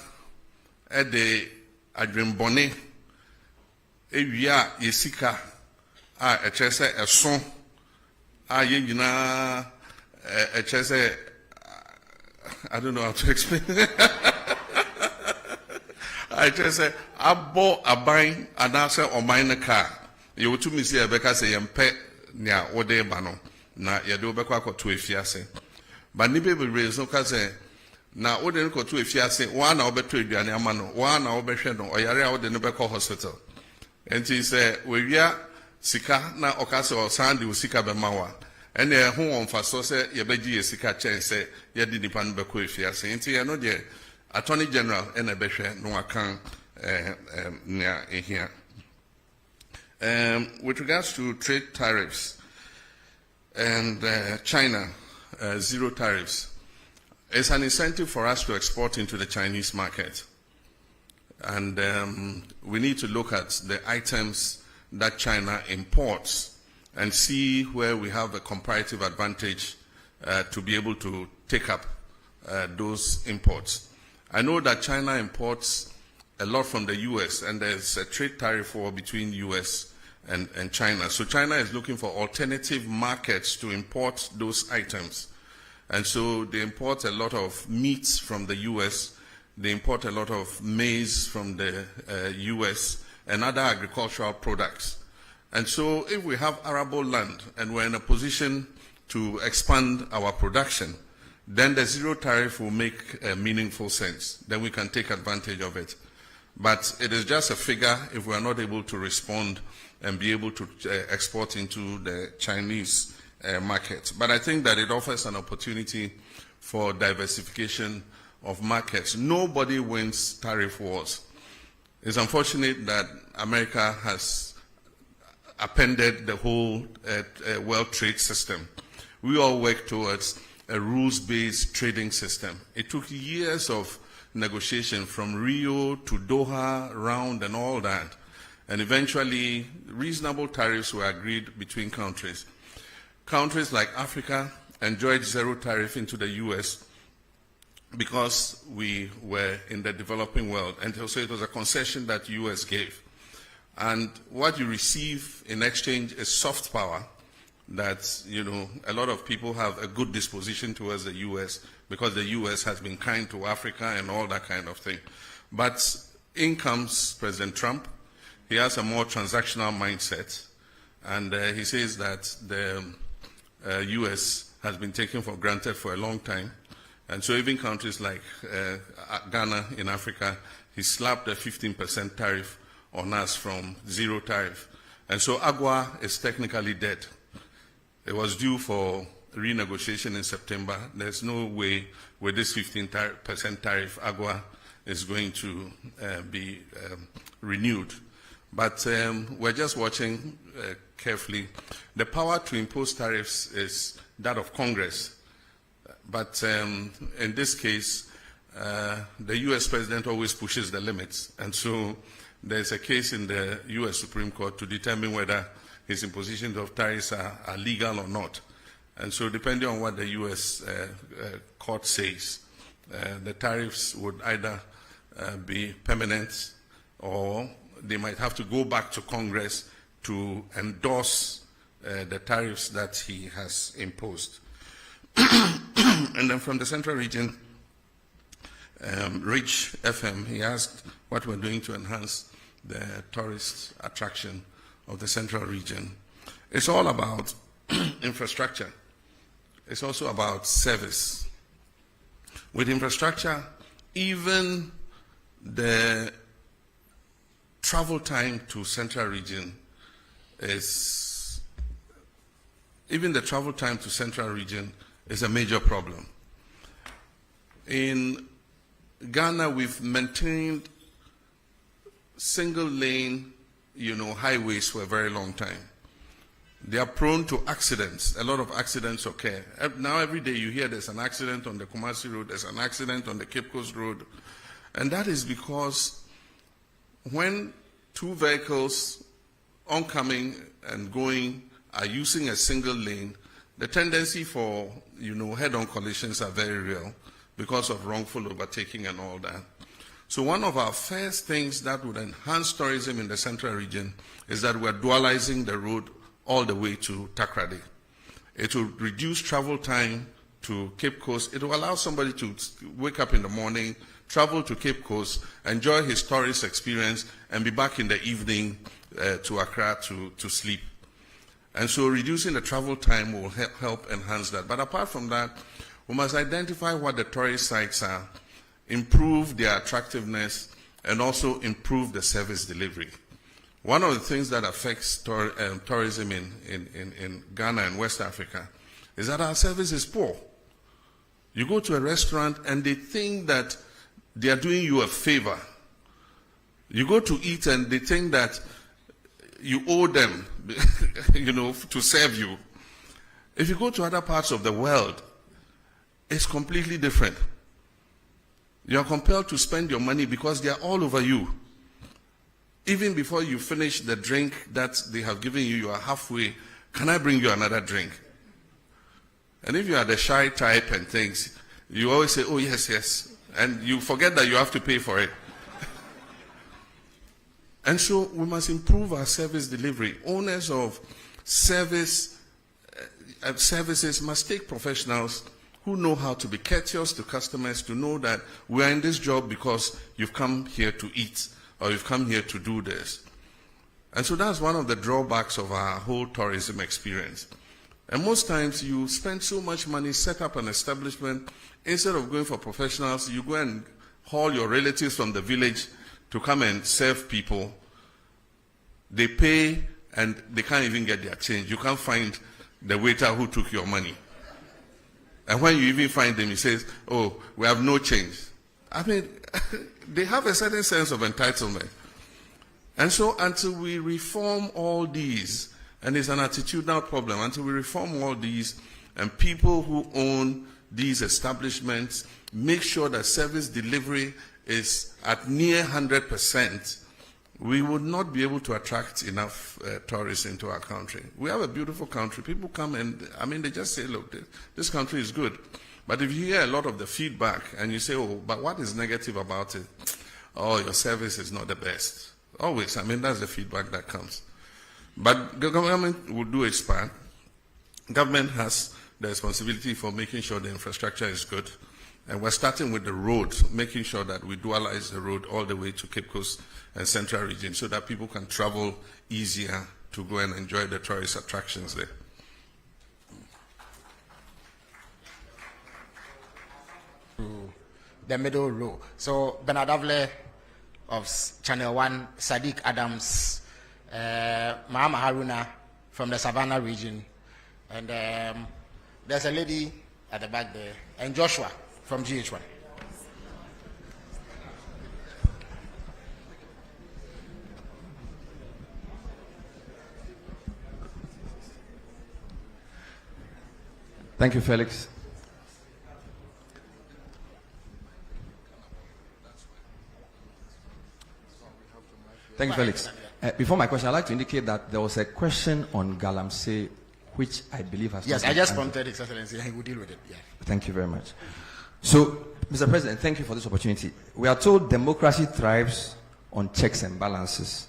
ede adwembone ewia yesika a echese eso a ye nyina echese I don't know how to explain I just say abo aban anase oman ne car you to me say ebeka say yempe nia wode ba no na ye de obekwa akoto efiase ba ni be reason ka say na wode ne koto efiase wa na obeto aduane ama no wa na obehwe no oyare a wode ne beko hospital enti say we wia sika na okase o sande o sika be mawa ene ho wonfa so say ye beji ye sika chen say ye di nipa no beko efiase enti ye no de Attorney General ene behwe no akan nia ehia. With regards to trade tariffs and China zero tariffs, it's an incentive for us to export into the Chinese market. And we need to look at the items that China imports and see where we have a comparative advantage to be able to take up those imports. I know that China imports a lot from the US, and there's a trade tariff war between US and China. So China is looking for alternative markets to import those items. And so they import a lot of meats from the US, they import a lot of maize from the US, and other agricultural products. And so if we have arable land and we're in a position to expand our production, then the zero tariff will make meaningful sense. Then we can take advantage of it. But it is just a figure if we are not able to respond and be able to export into the Chinese market. But I think that it offers an opportunity for diversification of markets. Nobody wins tariff wars. It's unfortunate that America has appended the whole world trade system. We all work towards a rules-based trading system. It took years of negotiation from Rio to Doha round and all that. And eventually, reasonable tariffs were agreed between countries. Countries like Africa enjoyed zero tariff into the US because we were in the developing world. And so it was a concession that US gave. And what you receive in exchange is soft power, that, you know, a lot of people have a good disposition towards the US because the US has been kind to Africa and all that kind of thing. But in comes President Trump. He has a more transactional mindset, and he says that the US has been taken for granted for a long time. And so even countries like Ghana in Africa, he slapped a 15% tariff on us from zero tariff. And so AGUA is technically dead. It was due for renegotiation in September. There's no way with this 15% tariff, AGUA is going to be renewed. But we're just watching carefully. The power to impose tariffs is that of Congress. But in this case, the US president always pushes the limits. And so there's a case in the US Supreme Court to determine whether his impositions of tariffs are legal or not. And so depending on what the US court says, the tariffs would either be permanent or they might have to go back to Congress to endorse the tariffs that he has imposed. And then from the Central Region, Rich FM, he asked what we're doing to enhance the tourist attraction of the Central Region. It's all about infrastructure. It's also about service. With infrastructure, even the travel time to Central Region is a major problem. In Ghana, we've maintained single lane, highways for a very long time. They are prone to accidents. A lot of accidents occur. Now every day you hear there's an accident on the Kumasi Road, there's an accident on the Cape Coast Road. And that is because when two vehicles oncoming and going are using a single lane, the tendency for, head-on collisions are very real because of wrongful overtaking and all that. So one of our first things that would enhance tourism in the Central Region is that we're dualizing the road all the way to Takrady. It will reduce travel time to Cape Coast. It will allow somebody to wake up in the morning, travel to Cape Coast, enjoy his tourist experience, and be back in the evening to Accra to sleep. And so reducing the travel time will help enhance that. But apart from that, we must identify what the tourist sites are, improve their attractiveness, and also improve the service delivery. One of the things that affects tourism in Ghana and West Africa is that our service is poor. You go to a restaurant and they think that they are doing you a favor. You go to eat and they think that you owe them, to serve you. If you go to other parts of the world, it's completely different. You are compelled to spend your money because they are all over you. Even before you finish the drink that they have given you, you are halfway. Can I bring you another drink? And if you are the shy type and things, you always say, oh, yes, yes. And you forget that you have to pay for it. And so we must improve our service delivery. Owners of services must take professionals who know how to be courteous to customers, to know that we are in this job because you've come here to eat or you've come here to do this. And so that's one of the drawbacks of our whole tourism experience. And most times you spend so much money, set up an establishment, instead of going for professionals, you go and haul your relatives from the village to come and serve people. They pay and they can't even get their change. You can't find the waiter who took your money. And when you even find them, he says, oh, we have no change. I mean, they have a certain sense of entitlement. And so until we reform all these, and it's an attitudinal problem, until we reform all these, and people who own these establishments make sure that service delivery is at near 100%, we would not be able to attract enough tourists into our country. We have a beautiful country. People come and, they just say, look, this country is good. But if you hear a lot of the feedback and you say, oh, but what is negative about it? Oh, your service is not the best. Always, that's the feedback that comes. But the government will do its part. Government has the responsibility for making sure the infrastructure is good. And we're starting with the road, making sure that we dualize the road all the way to Cape Coast and Central Region so that people can travel easier to go and enjoy the tourist attractions there. The middle row. So Bernard Avle of Channel 1, Sadiq Adams, Mahama Haruna from the Savannah region, and there's a lady at the back there, and Joshua from GH1. Thank you, Felix. Thank you, Felix. Before my question, I'd like to indicate that there was a question on Galamsey, which I believe has... Yes, I just prompted His Excellency, and he will deal with it. Yeah. Thank you very much. So, Mr. President, thank you for this opportunity. We are told democracy thrives on checks and balances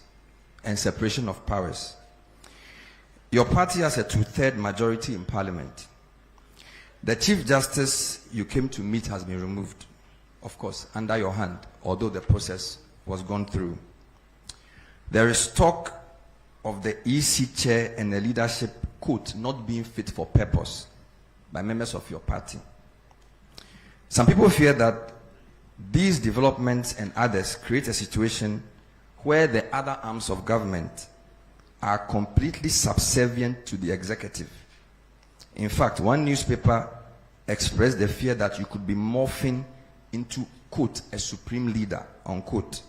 and separation of powers. Your party has a 2/3 majority in parliament. The Chief Justice you came to meet has been removed, of course, under your hand, although the process was gone through. There is talk of the EC chair and the leadership, quote, not being fit for purpose by members of your party. Some people fear that these developments and others create a situation where the other arms of government are completely subservient to the executive. In fact, one newspaper expressed the fear that you could be morphing into, quote, a supreme leader, unquote.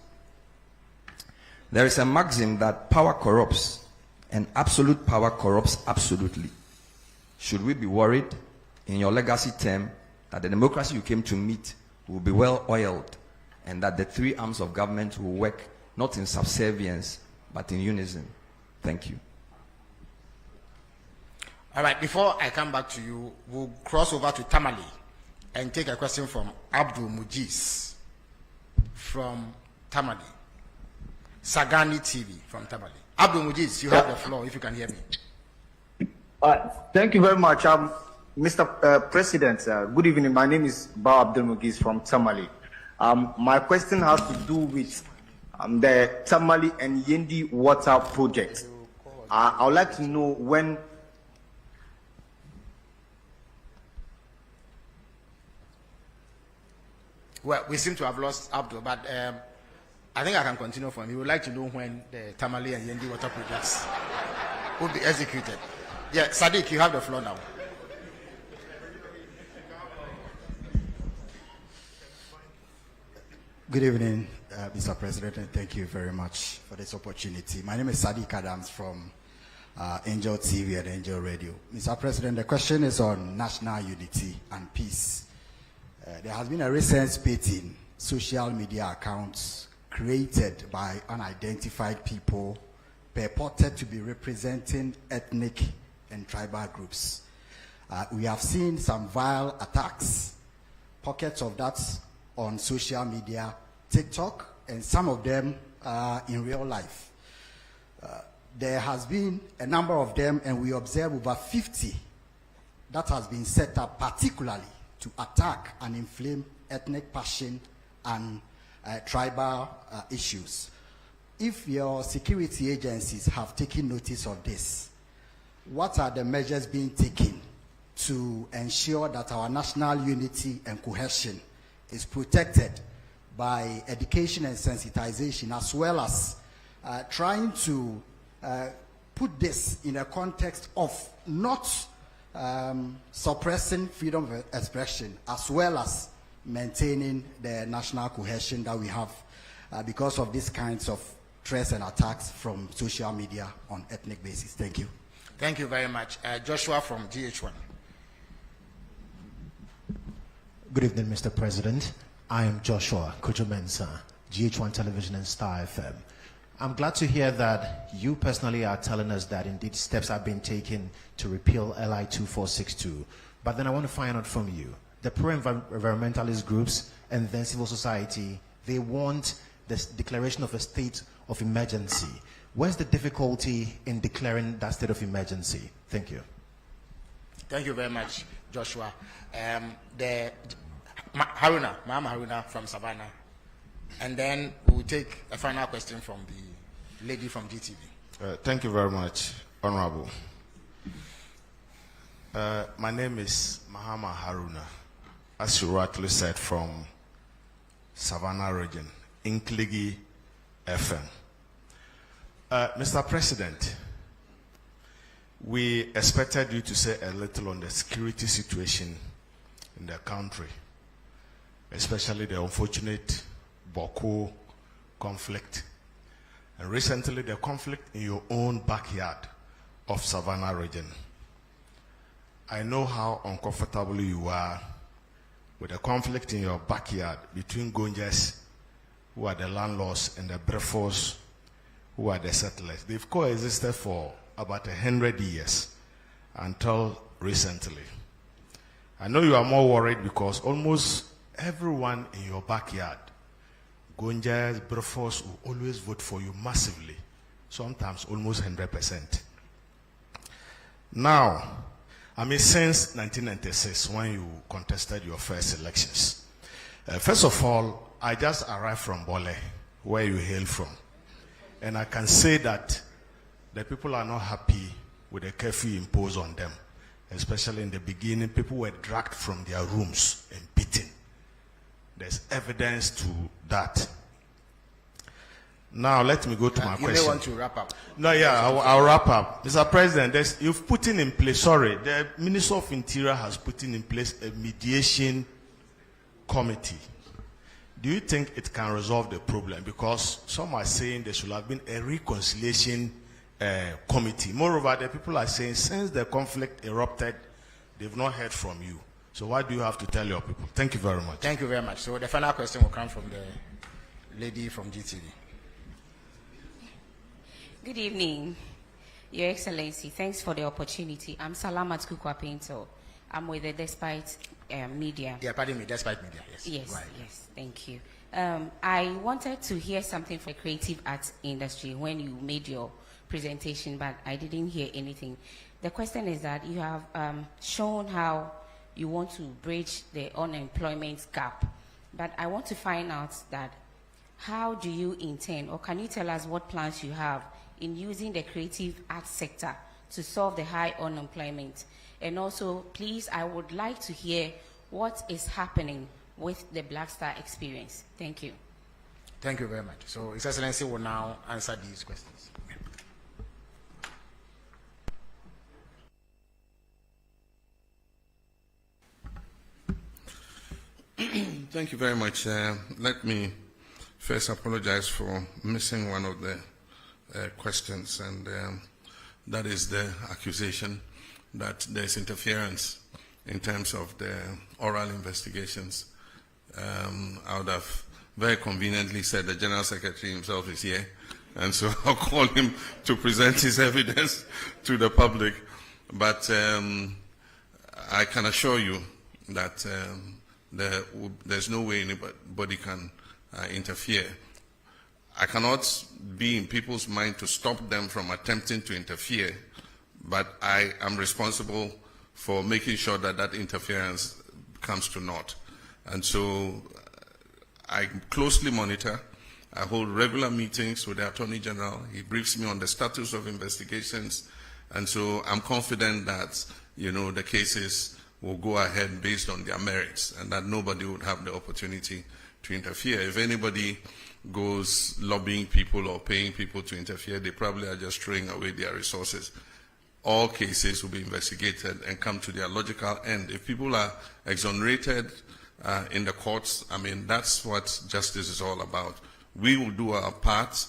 There is a maxim that power corrupts, and absolute power corrupts absolutely. Should we be worried in your legacy term that the democracy you came to meet will be well oiled and that the three arms of government will work not in subservience but in unison? Thank you. All right, before I come back to you, we'll cross over to Tamale and take a question from Abdul Mujiz from Tamale. Sagani TV from Tamale. Abdul Mujiz, you have the floor if you can hear me. Thank you very much. Mr. President, good evening. My name is Ba Abdul Mujiz from Tamale. My question has to do with the Tamale and Yendi water project. I would like to know when. Well, we seem to have lost Abdul, but I think I can continue for him. He would like to know when the Tamale and Yendi water projects will be executed. Yeah, Sadiq, you have the floor now. Good evening, Mr. President, and thank you very much for this opportunity. My name is Sadiq Adams from Angel TV and Angel Radio. Mr. President, the question is on national unity and peace. There has been a recent spate in social media accounts created by unidentified people purported to be representing ethnic and tribal groups. We have seen some vile attacks, pockets of that on social media, TikTok, and some of them in real life. There has been a number of them, and we observe over 50 that has been set up particularly to attack and inflame ethnic passion and tribal issues. If your security agencies have taken notice of this, what are the measures being taken to ensure that our national unity and cohesion is protected by education and sensitization, as well as trying to put this in a context of not suppressing freedom of expression, as well as maintaining the national cohesion that we have because of these kinds of threats and attacks from social media on ethnic basis. Thank you. Thank you very much. Joshua from GH1. Good evening, Mr. President. I am Joshua Kojo-Mensah, GH1 Television and Star FM. I'm glad to hear that you personally are telling us that indeed steps have been taken to repeal LI 2462. But then I want to find out from you, the pro-environmentalist groups and then civil society, they want this declaration of a state of emergency. Where's the difficulty in declaring that state of emergency? Thank you. Thank you very much, Joshua. Mahama Haruna from Savannah. And then we'll take a final question from the lady from GTV. Thank you very much, Honorable. My name is Mahama Haruna, as you rightly said, from Savannah region, Inkligi FM. Mr. President, we expected you to say a little on the security situation in the country, especially the unfortunate Boko conflict, and recently the conflict in your own backyard of Savannah region. I know how uncomfortable you are with the conflict in your backyard between Gonjas, who are the landlords, and the Brefos, who are the settlers. They've coexisted for about 100 years until recently. I know you are more worried because almost everyone in your backyard Gonjas, Brefos will always vote for you massively, sometimes almost 100%. Now, since 1996, when you contested your first elections, first of all, I just arrived from Bole, where you hail from. And I can say that the people are not happy with the curfew imposed on them. Especially in the beginning, people were dragged from their rooms and beaten. There's evidence to that. Now, let me go to my question. You may want to wrap up. No, yeah, I'll wrap up. Mr. President, you've put in place, the Minister of Interior has put in place a mediation committee. Do you think it can resolve the problem? Because some are saying there should have been a reconciliation committee. Moreover, the people are saying since the conflict erupted, they've not heard from you. So what do you have to tell your people? Thank you very much. Thank you very much. So the final question will come from the lady from GTV. Good evening, Your Excellency. Thanks for the opportunity. I'm Salamat Kukwa Pinto. I'm with the Despite Media. Yeah, pardon me, Despite Media, yes. Yes, right. yes, thank you. I wanted to hear something for creative arts industry when you made your presentation, but I didn't hear anything. The question is that you have shown how you want to bridge the unemployment gap, but I want to find out that how do you intend, or can you tell us what plans you have in using the creative arts sector to solve the high unemployment? And also, please, I would like to hear what is happening with the Black Star experience. Thank you. Thank you very much. So His Excellency will now answer these questions. Thank you very much. Let me first apologize for missing one of the questions, and that is the accusation that there's interference in terms of the oral investigations. I would have very conveniently said the General Secretary himself is here, and so I'll call him to present his evidence to the public. But I can assure you that there's no way anybody can interfere. I cannot be in people's mind to stop them from attempting to interfere, but I am responsible for making sure that that interference comes to naught. And so I closely monitor. I hold regular meetings with the Attorney General. He briefs me on the status of investigations. And so I'm confident that, the cases will go ahead based on their merits, and that nobody would have the opportunity to interfere. If anybody goes lobbying people or paying people to interfere, they probably are just throwing away their resources. All cases will be investigated and come to their logical end. If people are exonerated in the courts, that's what justice is all about. We will do our part,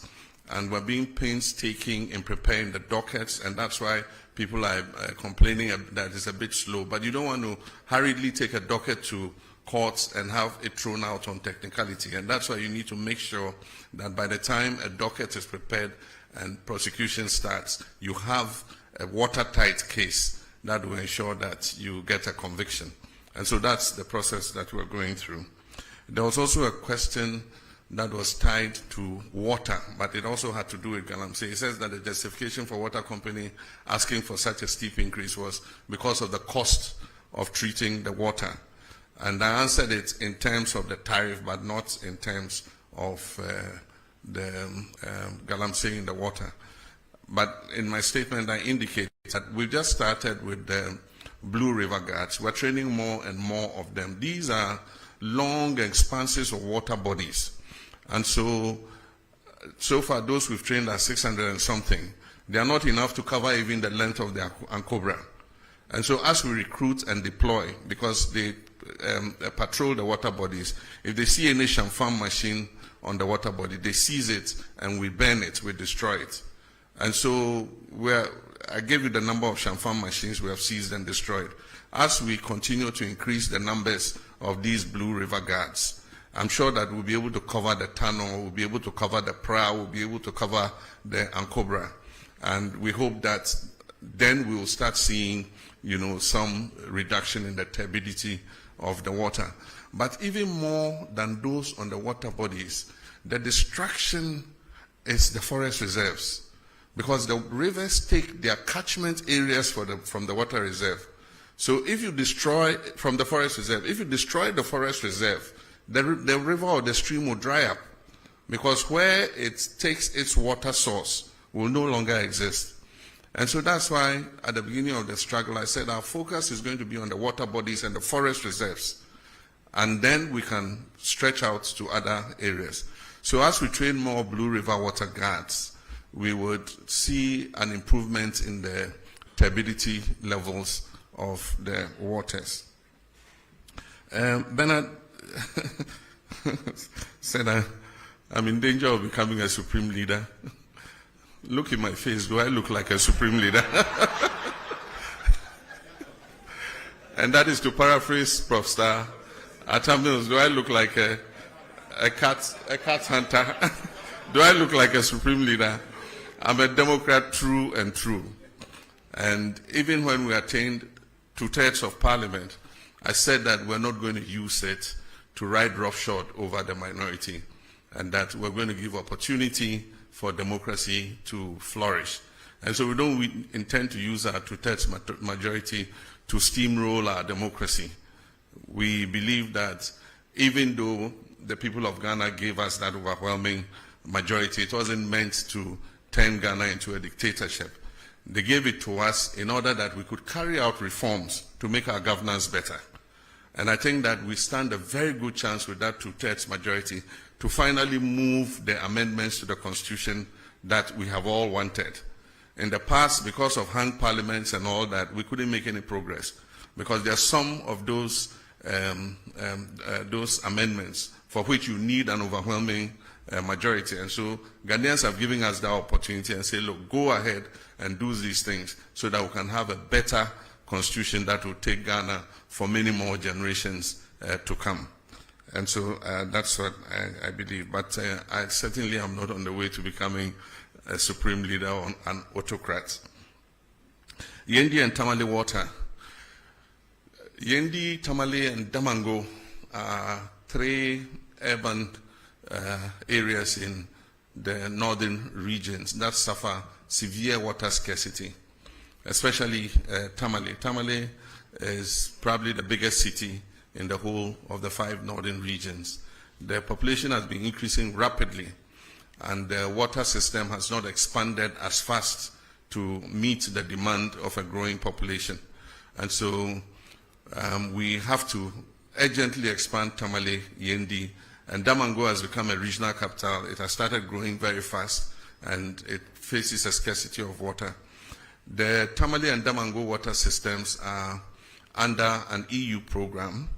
and we're being painstaking in preparing the dockets, and that's why people are complaining that it's a bit slow. But you don't want to hurriedly take a docket to courts and have it thrown out on technicality. And that's why you need to make sure that by the time a docket is prepared and prosecution starts, you have a watertight case that will ensure that you get a conviction. And so that's the process that we're going through. There was also a question that was tied to water, but it also had to do with Galamsey. It says that the justification for water company asking for such a steep increase was because of the cost of treating the water. And I answered it in terms of the tariff, but not in terms of the Galamsey in the water. But in my statement, I indicate that we just started with the Blue River Guards. We're training more and more of them. These are long expanses of water bodies. And so far, those we've trained are 600 and something. They are not enough to cover even the length of the Ankobra. And so as we recruit and deploy, because they patrol the water bodies, if they see any Shamfam machine on the water body, they seize it and we burn it, we destroy it. And so I gave you the number of Shamfam machines we have seized and destroyed. As we continue to increase the numbers of these Blue River Guards, I'm sure that we'll be able to cover the tunnel, we'll be able to cover the prow, we'll be able to cover the Ankobra. And we hope that then we will start seeing, some reduction in the turbidity of the water. But even more than those on the water bodies, The distraction is the forest reserves, because the rivers take their catchment areas from the water reserve. So if you destroy from the forest reserve, if you destroy the forest reserve, the river or the stream will dry up, because where it takes its water source will no longer exist. And so that's why at the beginning of the struggle I said our focus is going to be on the water bodies and the forest reserves, and then we can stretch out to other areas. So as we train more Blue River water guards, we would see an improvement in the turbidity levels of the waters. Bernard said I'm in danger of becoming a supreme leader. Look in my face, do I look like a supreme leader? And that is to paraphrase Prof. Star Atta Mills, do I look like a cat hunter? Do I look like a supreme leader? I'm a Democrat true and true. And even when we attained 2/3 of Parliament, I said that we're not going to use it to ride roughshod over the minority, and that we're going to give opportunity for democracy to flourish. And so we don't intend to use our 2/3 majority to steamroll our democracy. We believe that even though the people of Ghana gave us that overwhelming majority, it wasn't meant to turn Ghana into a dictatorship. They gave it to us in order that we could carry out reforms to make our governance better. And I think that we stand a very good chance with that 2/3 majority to finally move the amendments to the Constitution that we have all wanted. In the past, because of hung parliaments and all that, we couldn't make any progress, because there are some of those amendments for which you need an overwhelming majority. And so Ghanaians have given us that opportunity and say, look, go ahead and do these things so that we can have a better constitution that will take Ghana for many more generations to come. And so that's what I believe. But I certainly am not on the way to becoming a supreme leader or an autocrat. Yendi and Tamale water. Yendi, Tamale, and Damango are 3 urban areas in the northern regions that suffer severe water scarcity, especially Tamale. Tamale is probably the biggest city in the whole of the 5 northern regions. The population has been increasing rapidly, and the water system has not expanded as fast to meet the demand of a growing population. And so we have to urgently expand Tamale, Yendi, and Damango has become a regional capital. It has started growing very fast, and it faces a scarcity of water. The Tamale and Damango water systems are under an EU program,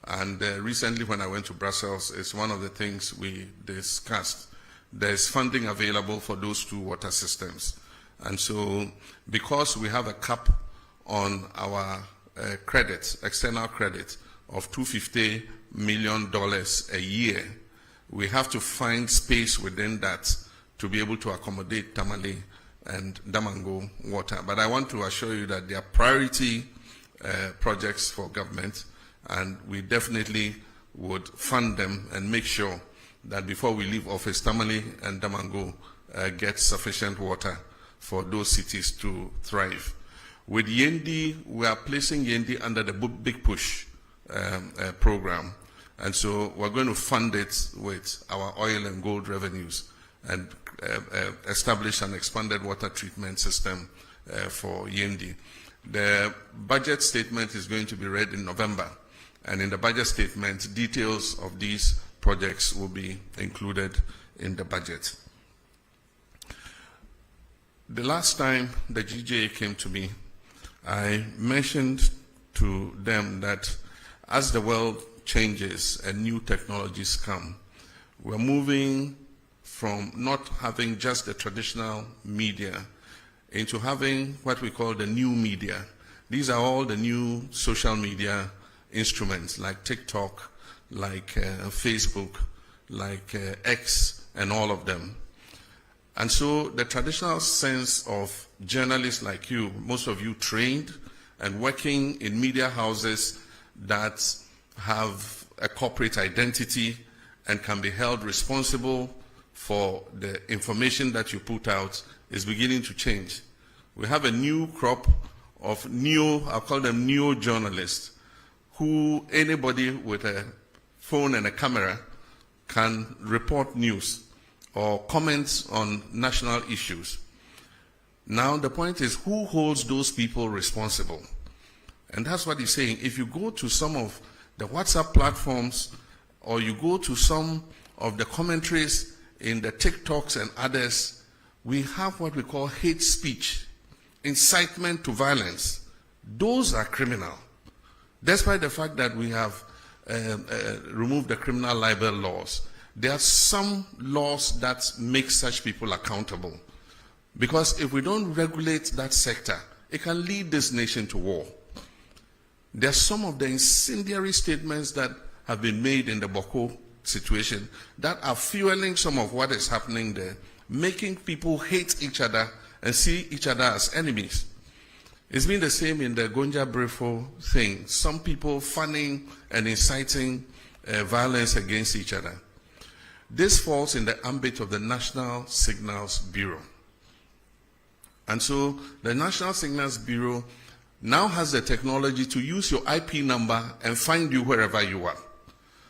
and recently when I went to Brussels, it's one of the things we discussed. There's funding available for those 2 water systems. And so because we have a cap on our credit, external credit, of $250 million a year, we have to find space within that to be able to accommodate Tamale and Damango water. But I want to assure you that they are priority projects for government, and we definitely would fund them and make sure that before we leave office, Tamale and Damango get sufficient water for those cities to thrive. With Yendi, we are placing Yendi under the Big Push program. And so we're going to fund it with our oil and gold revenues and establish an expanded water treatment system for Yendi. The budget statement is going to be read in November. And in the budget statement, details of these projects will be included in the budget. The last time the GJA came to me, I mentioned to them that as the world changes and new technologies come, we're moving from not having just the traditional media into having what we call the new media. These are all the new social media instruments like TikTok, like Facebook, like X, and all of them. And so the traditional sense of journalists like you, most of you trained and working in media houses that have a corporate identity and can be held responsible for the information that you put out is beginning to change. We have a new crop of I'll call them neo-journalists, who anybody with a phone and a camera can report news or comment on national issues. Now the point is, who holds those people responsible? And that's what he's saying. If you go to some of the WhatsApp platforms, or you go to some of the commentaries in the TikToks and others, we have what we call hate speech, incitement to violence. Those are criminal. Despite the fact that we have removed the criminal libel laws, there are some laws that make such people accountable. Because if we don't regulate that sector, it can lead this nation to war. There are some of the incendiary statements that have been made in the Boko situation that are fueling some of what is happening there, making people hate each other and see each other as enemies. It's been the same in the Gonja Brefo thing. Some people fanning and inciting violence against each other. This falls in the ambit of the National Signals Bureau. And so the National Signals Bureau now has the technology to use your IP number and find you wherever you are.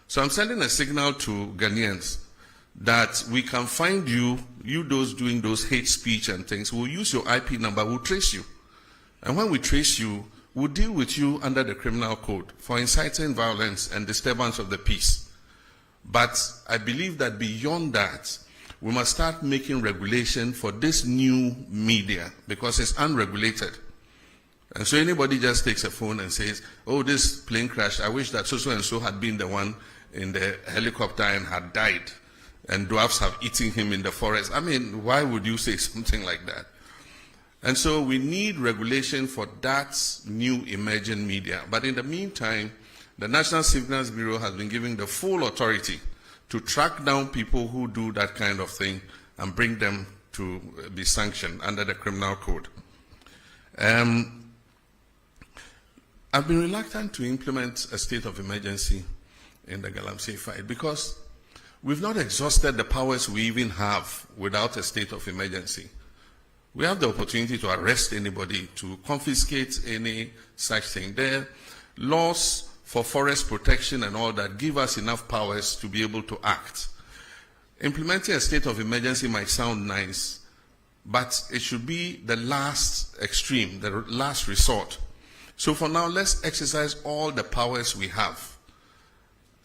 So I'm sending a signal to Ghanaians that we can find you those doing those hate speech and things. We'll use your IP number, we'll trace you. And when we trace you, we'll deal with you under the criminal code for inciting violence and disturbance of the peace. But I believe that beyond that, we must start making regulation for this new media, because it's unregulated. And so anybody just takes a phone and says, oh, this plane crash, I wish that so and so had been the one in the helicopter and had died, and dwarfs have eaten him in the forest. I mean, why would you say something like that? And so we need regulation for that new emerging media. But in the meantime, the National Signals Bureau has been given the full authority to track down people who do that kind of thing and bring them to be sanctioned under the criminal code. I've been reluctant to implement a state of emergency in the Galamsey fight because we've not exhausted the powers we even have without a state of emergency. We have the opportunity to arrest anybody, to confiscate any such thing. There are laws for forest protection and all that give us enough powers to be able to act. Implementing a state of emergency might sound nice, but it should be the last extreme, the last resort. So for now, let's exercise all the powers we have.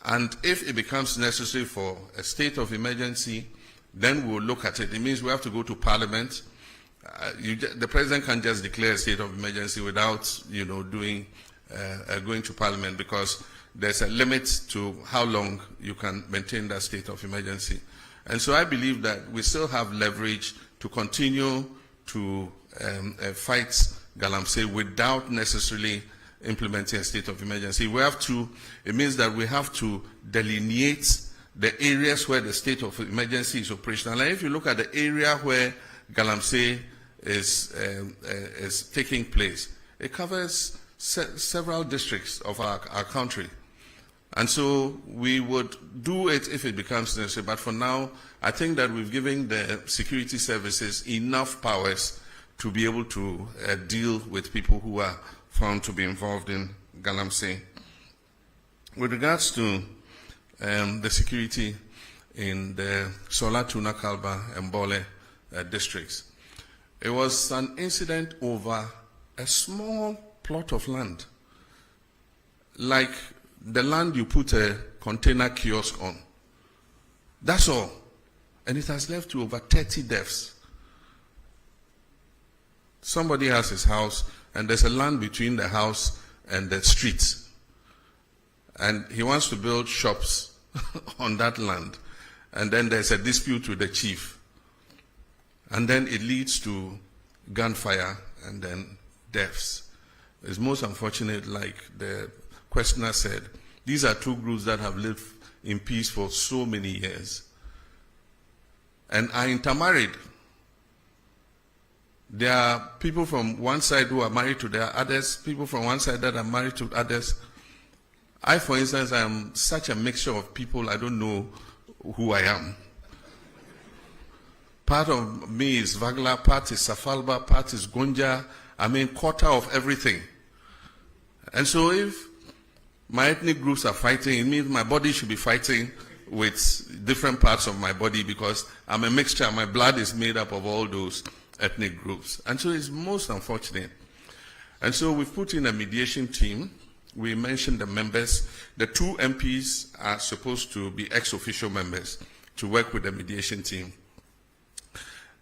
And if it becomes necessary for a state of emergency, then we'll look at it. It means we have to go to Parliament. The President can't just declare a state of emergency without, going to Parliament, because there's a limit to how long you can maintain that state of emergency. And so I believe that we still have leverage to continue to fight Galamsey without necessarily implementing a state of emergency. It means that we have to delineate the areas where the state of emergency is operational. And if you look at the area where Galamsey is taking place, it covers several districts of our country. And so we would do it if it becomes necessary. But for now, I think that we've given the security services enough powers to be able to deal with people who are found to be involved in Galamsey. With regards to the security in the Sola, Tuna, Kalba, and Bole districts, it was an incident over a small plot of land, like the land you put a container kiosk on. That's all. And it has led to over 30 deaths. Somebody has his house, and there's a land between the house and the street. And he wants to build shops on that land. And then there's a dispute with the chief. And then it leads to gunfire and then deaths. It's most unfortunate, like the questioner said, these are two groups that have lived in peace for so many years and are intermarried. There are people from one side who are married to their others, people from one side that are married to others. I, for instance, am such a mixture of people, I don't know who I am. Part of me is Vagla, part is Safalba, part is Gonja. I mean, quarter of everything. And so if my ethnic groups are fighting, it means my body should be fighting with different parts of my body, because I'm a mixture. My blood is made up of all those ethnic groups. And so it's most unfortunate. And so we've put in a mediation team. We mentioned the members. The 2 MPs are supposed to be ex-official members to work with the mediation team.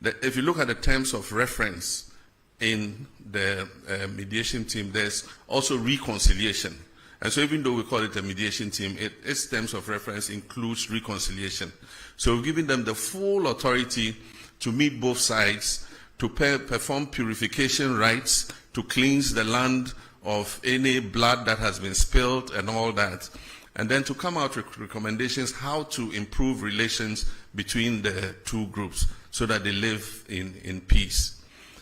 If you look at the terms of reference in the mediation team, there's also reconciliation. And so even though we call it a mediation team, its terms of reference includes reconciliation. So we're giving them the full authority to meet both sides, to perform purification rites, to cleanse the land of any blood that has been spilled and all that, and then to come out with recommendations how to improve relations between the 2 groups so that they live in peace.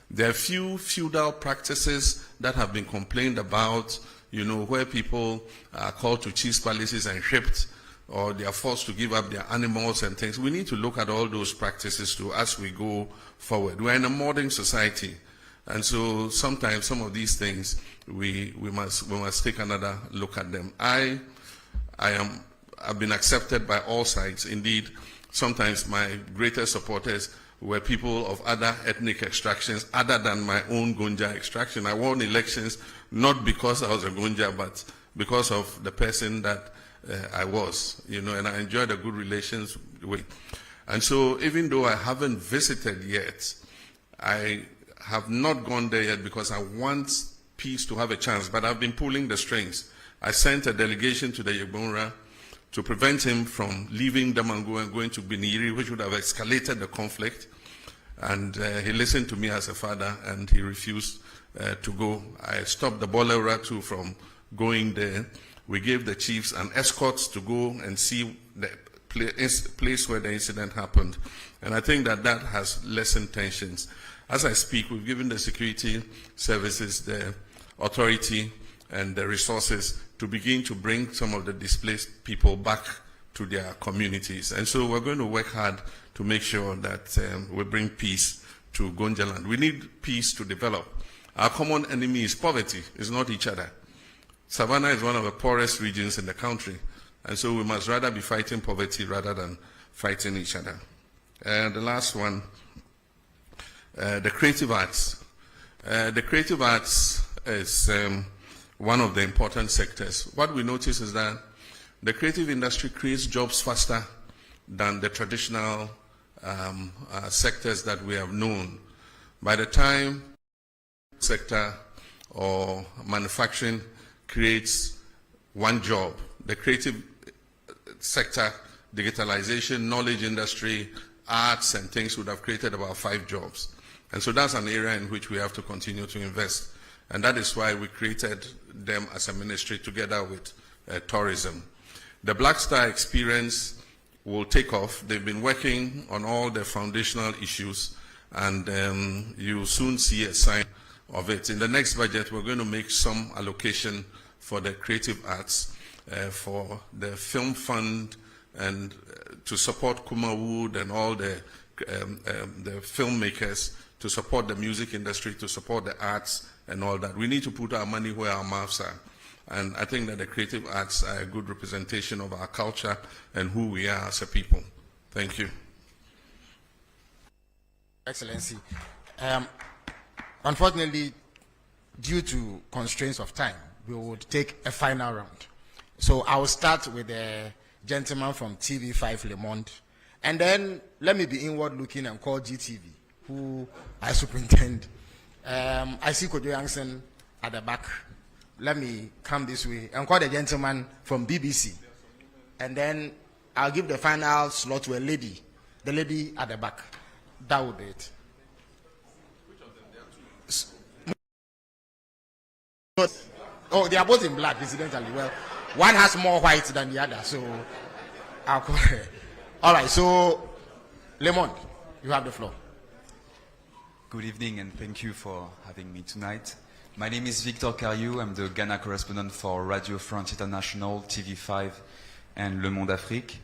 There are few feudal practices that have been complained about, you know, where people are called to chiefs' palaces and shipped, or they are forced to give up their animals and things. We need to look at all those practices too as we go forward. We're in a modern society, and so sometimes some of these things we must take another look at them. I've been accepted by all sides. Indeed, sometimes my greatest supporters were people of other ethnic extractions other than my own Gonja extraction. I won elections not because I was a Gonja, but because of the person that I was, you know, and I enjoyed a good relations with. And so even though I haven't visited yet, I have not gone there yet because I want peace to have a chance, but I've been pulling the strings. I sent a delegation to the Yegbonra to prevent him from leaving Damango and going to Biniri, which would have escalated the conflict. And he listened to me as a father, and he refused to go. I stopped the Bolera too from going there. We gave the chiefs an escort to go and see the place where the incident happened. And I think that that has lessened tensions. As I speak, we've given the security services the authority and the resources to begin to bring some of the displaced people back to their communities. And so we're going to work hard to make sure that we bring peace to Gonjaland. We need peace to develop. Our common enemy is poverty, it's not each other. Savannah is one of the poorest regions in the country, and so we must rather be fighting poverty rather than fighting each other. The last one, the creative arts. The creative arts is one of the important sectors. What we notice is that the creative industry creates jobs faster than the traditional sectors that we have known. By the time sector or manufacturing creates 1 job, the creative sector, digitalization, knowledge industry, arts and things would have created about 5 jobs. And so that's an area in which we have to continue to invest. And that is why we created them as a ministry together with tourism. The Black Star experience will take off. They've been working on all the foundational issues, and you'll soon see a sign of it. In the next budget, we're going to make some allocation for the creative arts, for the film fund, and to support Kuma Wood and all the filmmakers, to support the music industry, to support the arts and all that. We need to put our money where our mouths are. And I think that the creative arts are a good representation of our culture and who we are as a people. Thank you. Excellency. Unfortunately, due to constraints of time, we would take a final round. So I will start with the gentleman from TV5 Le Monde, and then let me be inward looking and call GTV, who I superintend. I see Kojo Yankson at the back. Let me come this way and call the gentleman from BBC. And then I'll give the final slot to a lady, the lady at the back. That would be it. Which of them? There are 2. Oh, they are both in black, incidentally. Well, one has more white than the other, so I'll call her. All right, so Le Monde, you have the floor. Good evening, and thank you for having me tonight. My name is Victor Cariou. I'm the Ghana correspondent for Radio France International, TV5, and Le Monde Afrique.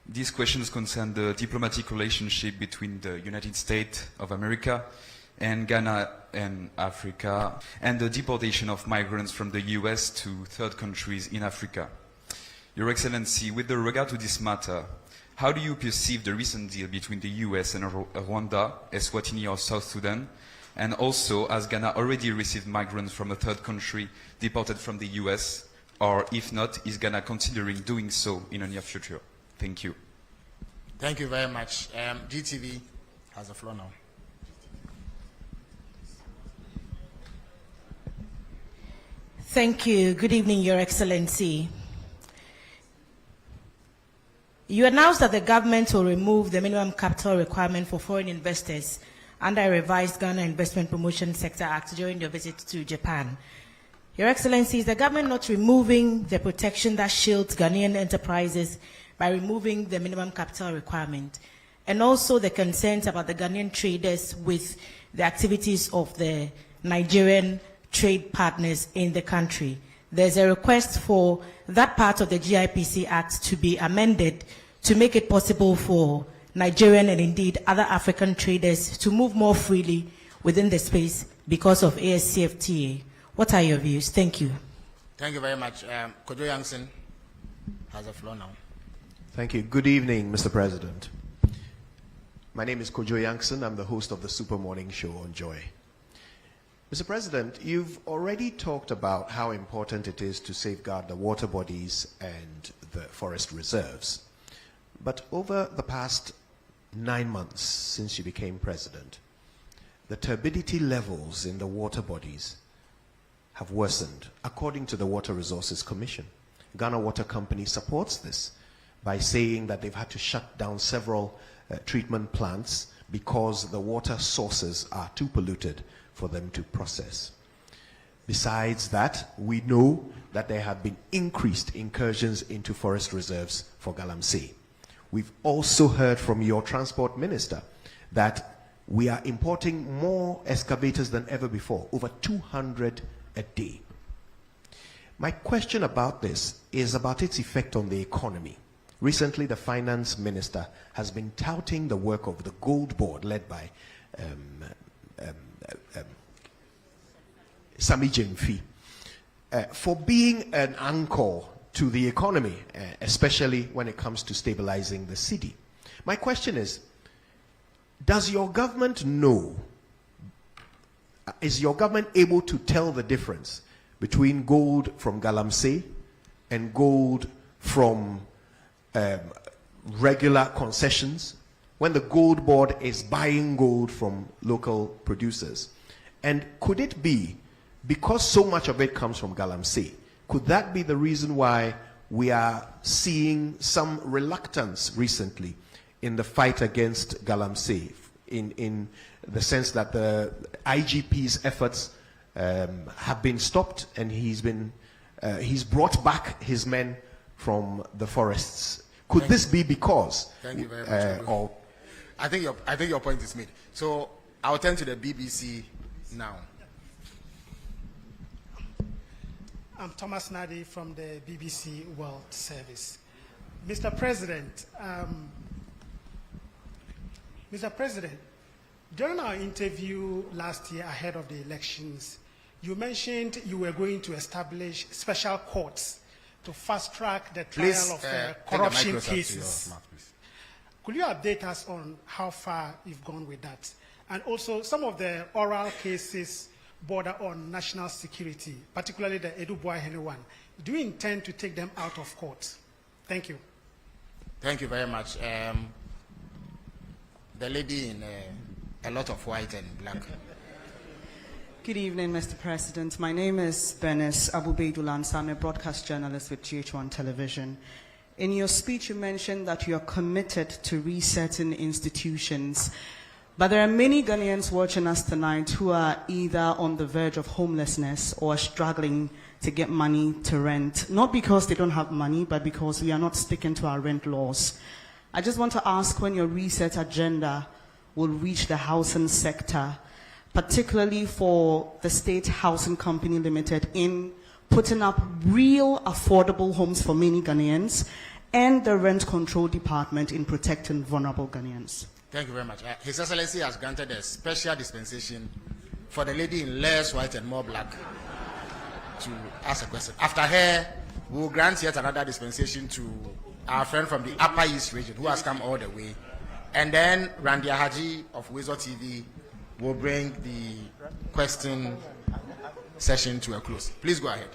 These questions concern the diplomatic relationship between the United States of America and Ghana and Africa, and the deportation of migrants from the US to third countries in Africa. Your Excellency, with regard to this matter, how do you perceive the recent deal between the US and Rwanda, Eswatini or South Sudan? And also, has Ghana already received migrants from a third country deported from the US? Or if not, is Ghana considering doing so in the near future? Thank you. Thank you very much. GTV has the floor now. Thank you. Good evening, Your Excellency. You announced that the government will remove the minimum capital requirement for foreign investors under a revised Ghana Investment Promotion Sector Act during your visit to Japan. Your Excellency, is the government not removing the protection that shields Ghanaian enterprises by removing the minimum capital requirement? And also the concerns about the Ghanaian traders with the activities of the Nigerian trade partners in the country. There's a request for that part of the GIPC Act to be amended to make it possible for Nigerian and indeed other African traders to move more freely within the space because of ASCFTA. What are your views? Thank you. Thank you very much. Kojo Yankson has the floor now. Thank you. Good evening, Mr. President. My name is Kojo Yankson. I'm the host of the Super Morning Show on Joy. Mr. President, you've already talked about how important it is to safeguard the water bodies and the forest reserves. But over the past 9 months since you became president, the turbidity levels in the water bodies have worsened, according to the Water Resources Commission. Ghana Water Company supports this by saying that they've had to shut down several treatment plants because the water sources are too polluted for them to process. Besides that, we know that there have been increased incursions into forest reserves for Galamsey. We've also heard from your transport minister that we are importing more excavators than ever before, over 200 a day. My question about this is about its effect on the economy. Recently, the finance minister has been touting the work of the Gold Board led by Sami Jemfi for being an anchor to the economy, especially when it comes to stabilizing the city. My question is, does your government know, is your government able to tell the difference between gold from Galamsey and gold from regular concessions when the Gold Board is buying gold from local producers? And could it be, because so much of it comes from Galamsey, could that be the reason why we are seeing some reluctance recently in the fight against Galamsey, in the sense that the IGP's efforts have been stopped and he's brought back his men from the forests? Could this be because? Thank you very much. I think your point is made. So I'll turn to the BBC now. I'm Thomas Nadi from the BBC World Service. Mr. President, during our interview last year ahead of the elections, you mentioned you were going to establish special courts to fast-track the trial of corruption cases. Could you update us on how far you've gone with that? And also, some of the oral cases border on national security, particularly the Edu Boahene one. Do you intend to take them out of court? Thank you. Thank you very much. The lady in a lot of white and black. Good evening, Mr. President. My name is Bernice Abubeidulansa. I'm a broadcast journalist with GH1 Television. In your speech, you mentioned that you are committed to resetting institutions. But there are many Ghanaians watching us tonight who are either on the verge of homelessness or struggling to get money to rent, not because they don't have money, but because we are not sticking to our rent laws. I just want to ask when your reset agenda will reach the housing sector, particularly for the State Housing Company Limited in putting up real affordable homes for many Ghanaians, and the Rent Control Department in protecting vulnerable Ghanaians? Thank you very much. His Excellency has granted a special dispensation for the lady in less white and more black to ask a question. After her, we will grant yet another dispensation to our friend from the Upper East region who has come all the way. And then Randy Haji of Wezo TV will bring the question session to a close. Please go ahead.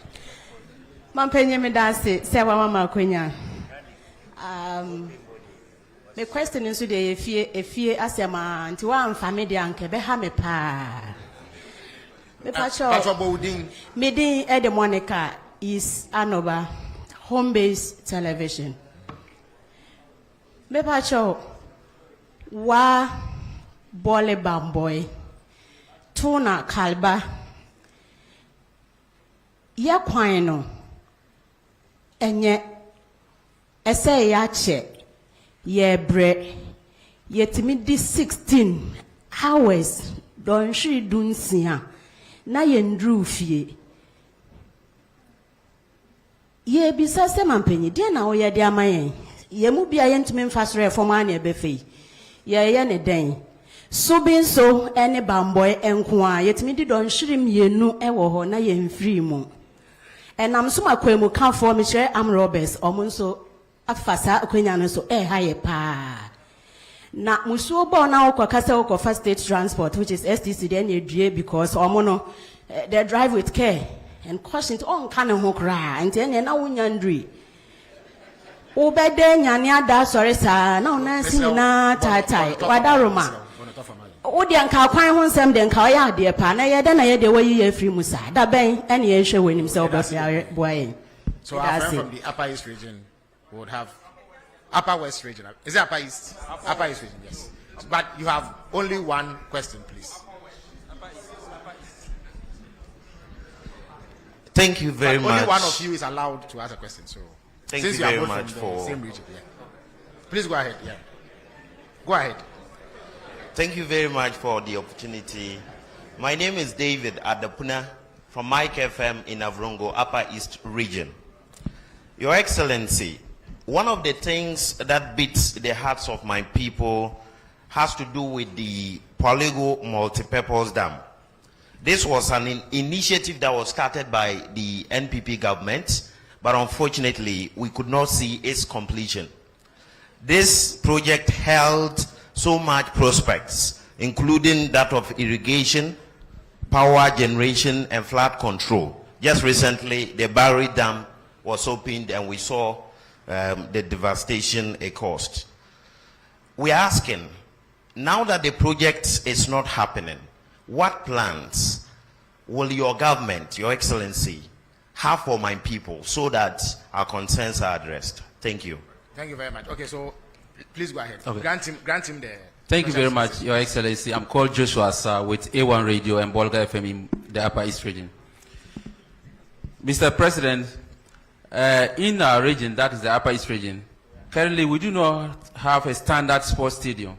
The question is today if you ask a man to one family and Kebehame pa. Meeting Ede Monica is Anoba home-based television. Mepacho wa bole bamboy tuna kalba ya kwano enye ese ya che ye bre yetimi di 16 hours don shi dunsia na yendru fie ye bisa se mampenyi de na wo ye de amayen ye mu bia ye ntimi mfasore foma na ebefe ye ne den so bin so ene bamboy enko a yetimi di don hyirim yenu ewo ho na ye mfiri mu enam so makwemu kanfo me kire am robbers omo nso afasa akwenya no so ha ye pa na musuo bo na ukokasa ukofa state transport which is STC then edue because omo no they drive with care and caution to on kan ho kra and then na wunyandri obede nyane ada sori sa na onansi na tatai wadaroma odi anka kwan ho nsem de nka oya ade pa na ye de na ye de wayi ye free musa da ben ene ye hwe wenim se obafia boy. So our friend from the Upper East region would have Upper West region. Is it Upper East? Upper East region, yes. But you have only one question, please. Thank you very much. Only one of you is allowed to ask a question. So thank since you are very both much from the for same region, yeah. Please go ahead. Yeah. Go ahead. Thank you very much for the opportunity. My name is David Adapuna from Mike FM in Avrongo, Upper East region. Your Excellency, one of the things that beats the hearts of my people has to do with the Polygo multipurpose dam. This was an initiative that was started by the NPP government, but unfortunately, we could not see its completion. This project held so much prospects, including that of irrigation, power generation, and flood control. Just recently, the Barry Dam was opened and we saw the devastation it caused. We are asking, now that the project is not happening, what plans will your government, your Excellency, have for my people so that our concerns are addressed? Thank you. Thank you very much. Okay, so please go ahead. Okay. Grant him the... Thank you very much, Your Excellency. I'm called Joshua Sir with A1 Radio and Bolga FM in the Upper East region. Mr. President, in our region, that is the Upper East region, currently we do not have a standard sports stadium.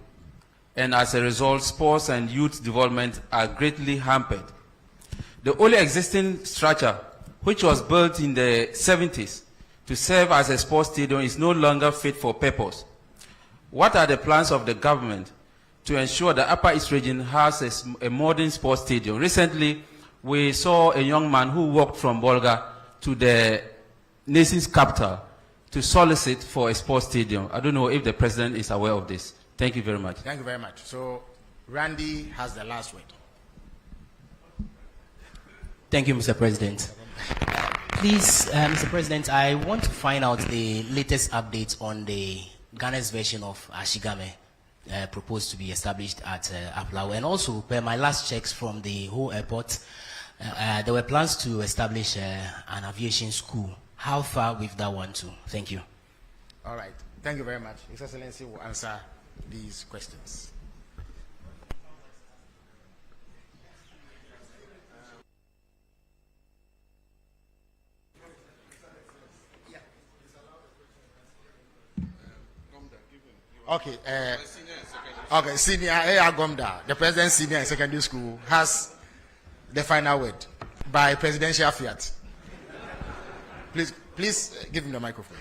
And as a result, sports and youth development are greatly hampered. The only existing structure, which was built in the 70s to serve as a sports stadium, is no longer fit for purpose. What are the plans of the government to ensure the Upper East region has a modern sports stadium? Recently, we saw a young man who walked from Bolga to the nation's capital to solicit for a sports stadium. I don't know if the president is aware of this. Thank you very much. Thank you very much. So, Randy has the last word. Thank you, Mr. President. Please, Mr. President, I want to find out the latest updates on the Ghana's version of Ashigame proposed to be established at Aplawa. And also, per my last checks from the whole airport, there were plans to establish an aviation school. How far with that one too? Thank you. All right. Thank you very much. His Excellency will answer these questions. Okay, okay, Senior A.R. Gomda, the President Senior and Secondary School, has the final word by presidential fiat. Please give him the microphone.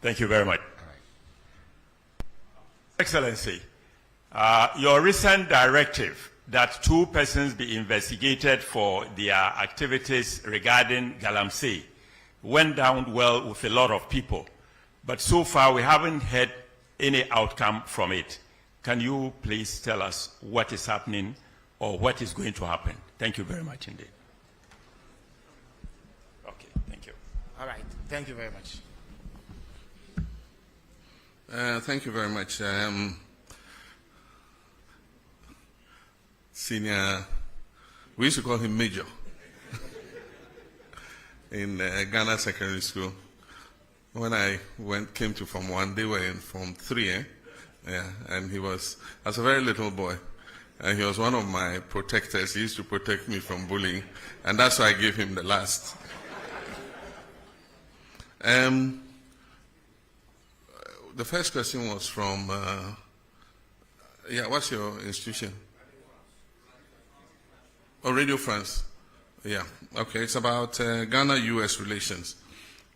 Thank you very much. Excellency, your recent directive that 2 persons be investigated for their activities regarding Galamsey went down well with a lot of people. But so far, we haven't had any outcome from it. Can you please tell us what is happening or what is going to happen? Thank you very much indeed. Okay, thank you. All right, thank you very much. Thank you very much. Senior, we used to call him Major in Ghana Secondary School. When I came to Form 1, they were in Form 3, Yeah, and he was, as a very little boy, and he was one of my protectors. He used to protect me from bullying, and that's why I gave him the last. The first question was from, what's your institution? Oh, Radio France. Yeah, okay, it's about Ghana-US relations.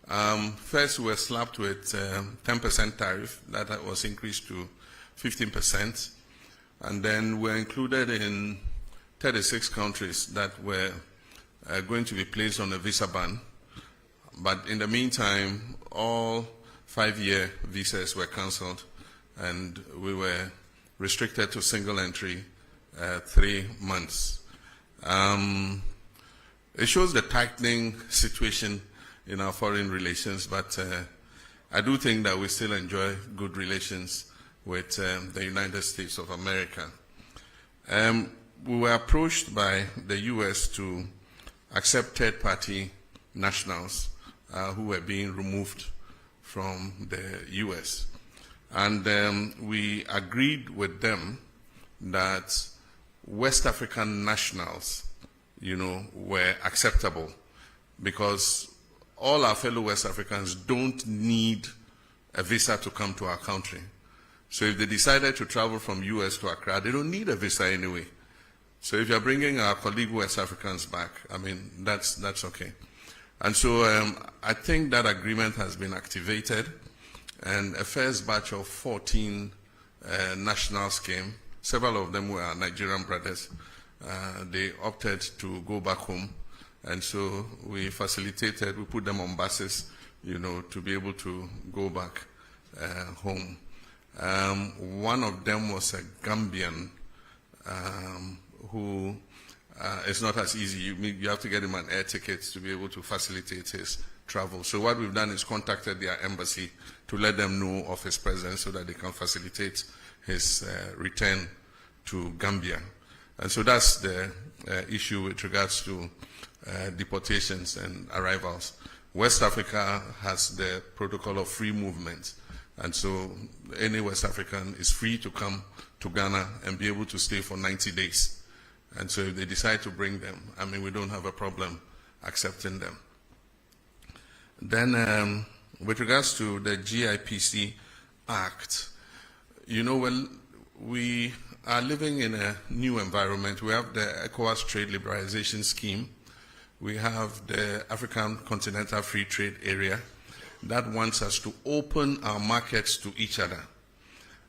First, we were slapped with 10% tariff. That was increased to 15%. And then we're included in 36 countries that were going to be placed on a visa ban. But in the meantime, all 5-year visas were cancelled, and we were restricted to single entry 3 months. It shows the tightening situation in our foreign relations, but I do think that we still enjoy good relations with the United States of America. We were approached by the U.S. to accept third-party nationals who were being removed from the U.S. And we agreed with them that West African nationals, were acceptable, because all our fellow West Africans don't need a visa to come to our country. So if they decided to travel from US to Accra, they don't need a visa anyway. So if you're bringing our colleague West Africans back, I mean, that's okay. And so I think that agreement has been activated, and a first batch of 14 nationals came. Several of them were our Nigerian brothers. They opted to go back home, and so we facilitated, we put them on buses, to be able to go back home. One of them was a Gambian who it's not as easy. You have to get him an air ticket to be able to facilitate his travel. So what we've done is contacted their embassy to let them know of his presence so that they can facilitate his return to Gambia. And so that's the issue with regards to deportations and arrivals. West Africa has the protocol of free movement. And so any West African is free to come to Ghana and be able to stay for 90 days. And so if they decide to bring them, I mean, we don't have a problem accepting them. Then with regards to the GIPC Act, we are living in a new environment. We have the ECOWAS Trade Liberalization Scheme. We have the African Continental Free Trade Area that wants us to open our markets to each other.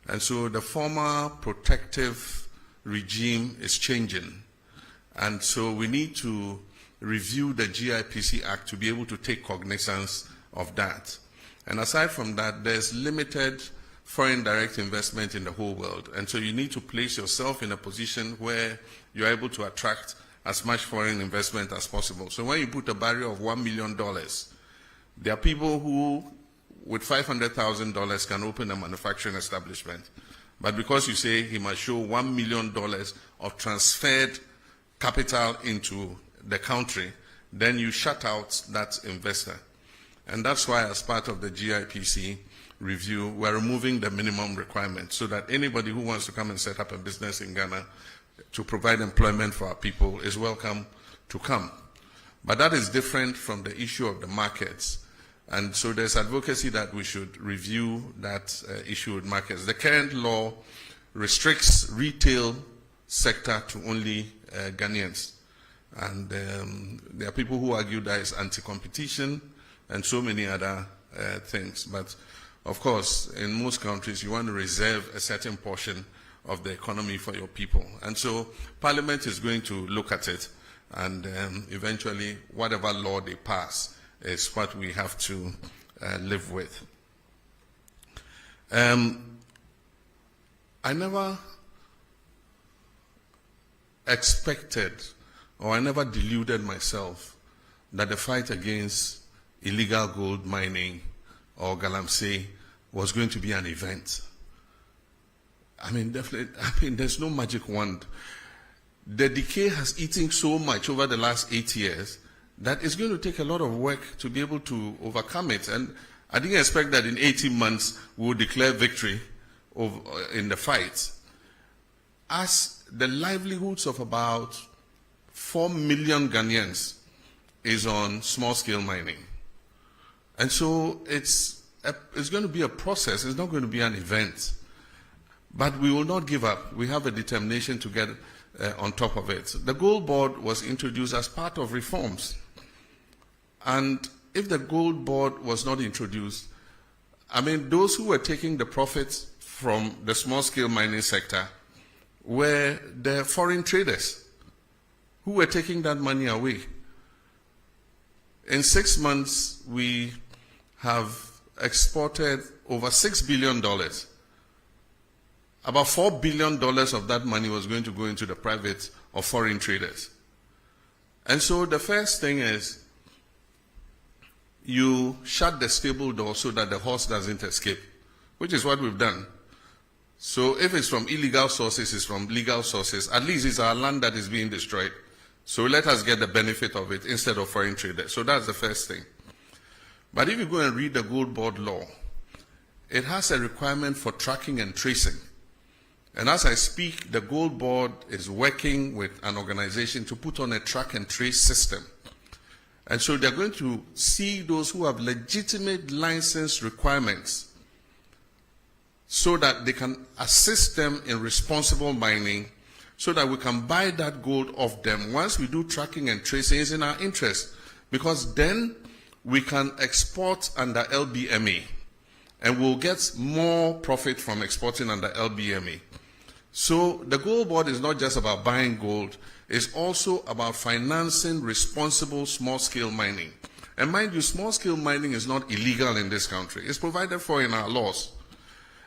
And so the former protective regime is changing. And so we need to review the GIPC Act to be able to take cognizance of that. And aside from that, there's limited foreign direct investment in the whole world. And so you need to place yourself in a position where you're able to attract as much foreign investment as possible. So when you put a barrier of $1 million, there are people who, with $500,000, can open a manufacturing establishment. But because you say he must show $1 million of transferred capital into the country, then you shut out that investor. And that's why, as part of the GIPC review, we're removing the minimum requirement so that anybody who wants to come and set up a business in Ghana to provide employment for our people is welcome to come. But that is different from the issue of the markets. And so there's advocacy that we should review that issue with markets. The current law restricts retail sector to only Ghanaians. And there are people who argue that it's anti-competition and so many other things. But Of course, in most countries, you want to reserve a certain portion of the economy for your people. And so Parliament is going to look at it, and eventually whatever law they pass is what we have to live with. I never expected, or I never deluded myself that the fight against illegal gold mining or galamsey was going to be an event. I mean, definitely, there's no magic wand. The decay has eaten so much over the last 8 years that it's going to take a lot of work to be able to overcome it. And I didn't expect that in 18 months we would declare victory in the fight. As the livelihoods of about 4 million Ghanaians is on small-scale mining. And so it's going to be a process. It's not going to be an event. But we will not give up. We have a determination to get on top of it. The Gold Board was introduced as part of reforms. And if the Gold Board was not introduced, I mean, those who were taking the profits from the small-scale mining sector were the foreign traders who were taking that money away. In 6 months, we have exported over $6 billion. About $4 billion of that money was going to go into the private or foreign traders. And so the first thing is you shut the stable door so that the horse doesn't escape, which is what we've done. So if it's from illegal sources, it's from legal sources. At least it's our land that is being destroyed. So let us get the benefit of it instead of foreign traders. So that's the first thing. But if you go and read the Gold Board law, it has a requirement for tracking and tracing. And as I speak, the Gold Board is working with an organization to put on a track and trace system. And so they're going to see those who have legitimate license requirements so that they can assist them in responsible mining so that we can buy that gold off them. Once we do tracking and tracing, it's in our interest because then we can export under LBMA and we'll get more profit from exporting under LBMA. So the Gold Board is not just about buying gold, it's also about financing responsible small-scale mining. And mind you, small-scale mining is not illegal in this country. It's provided for in our laws.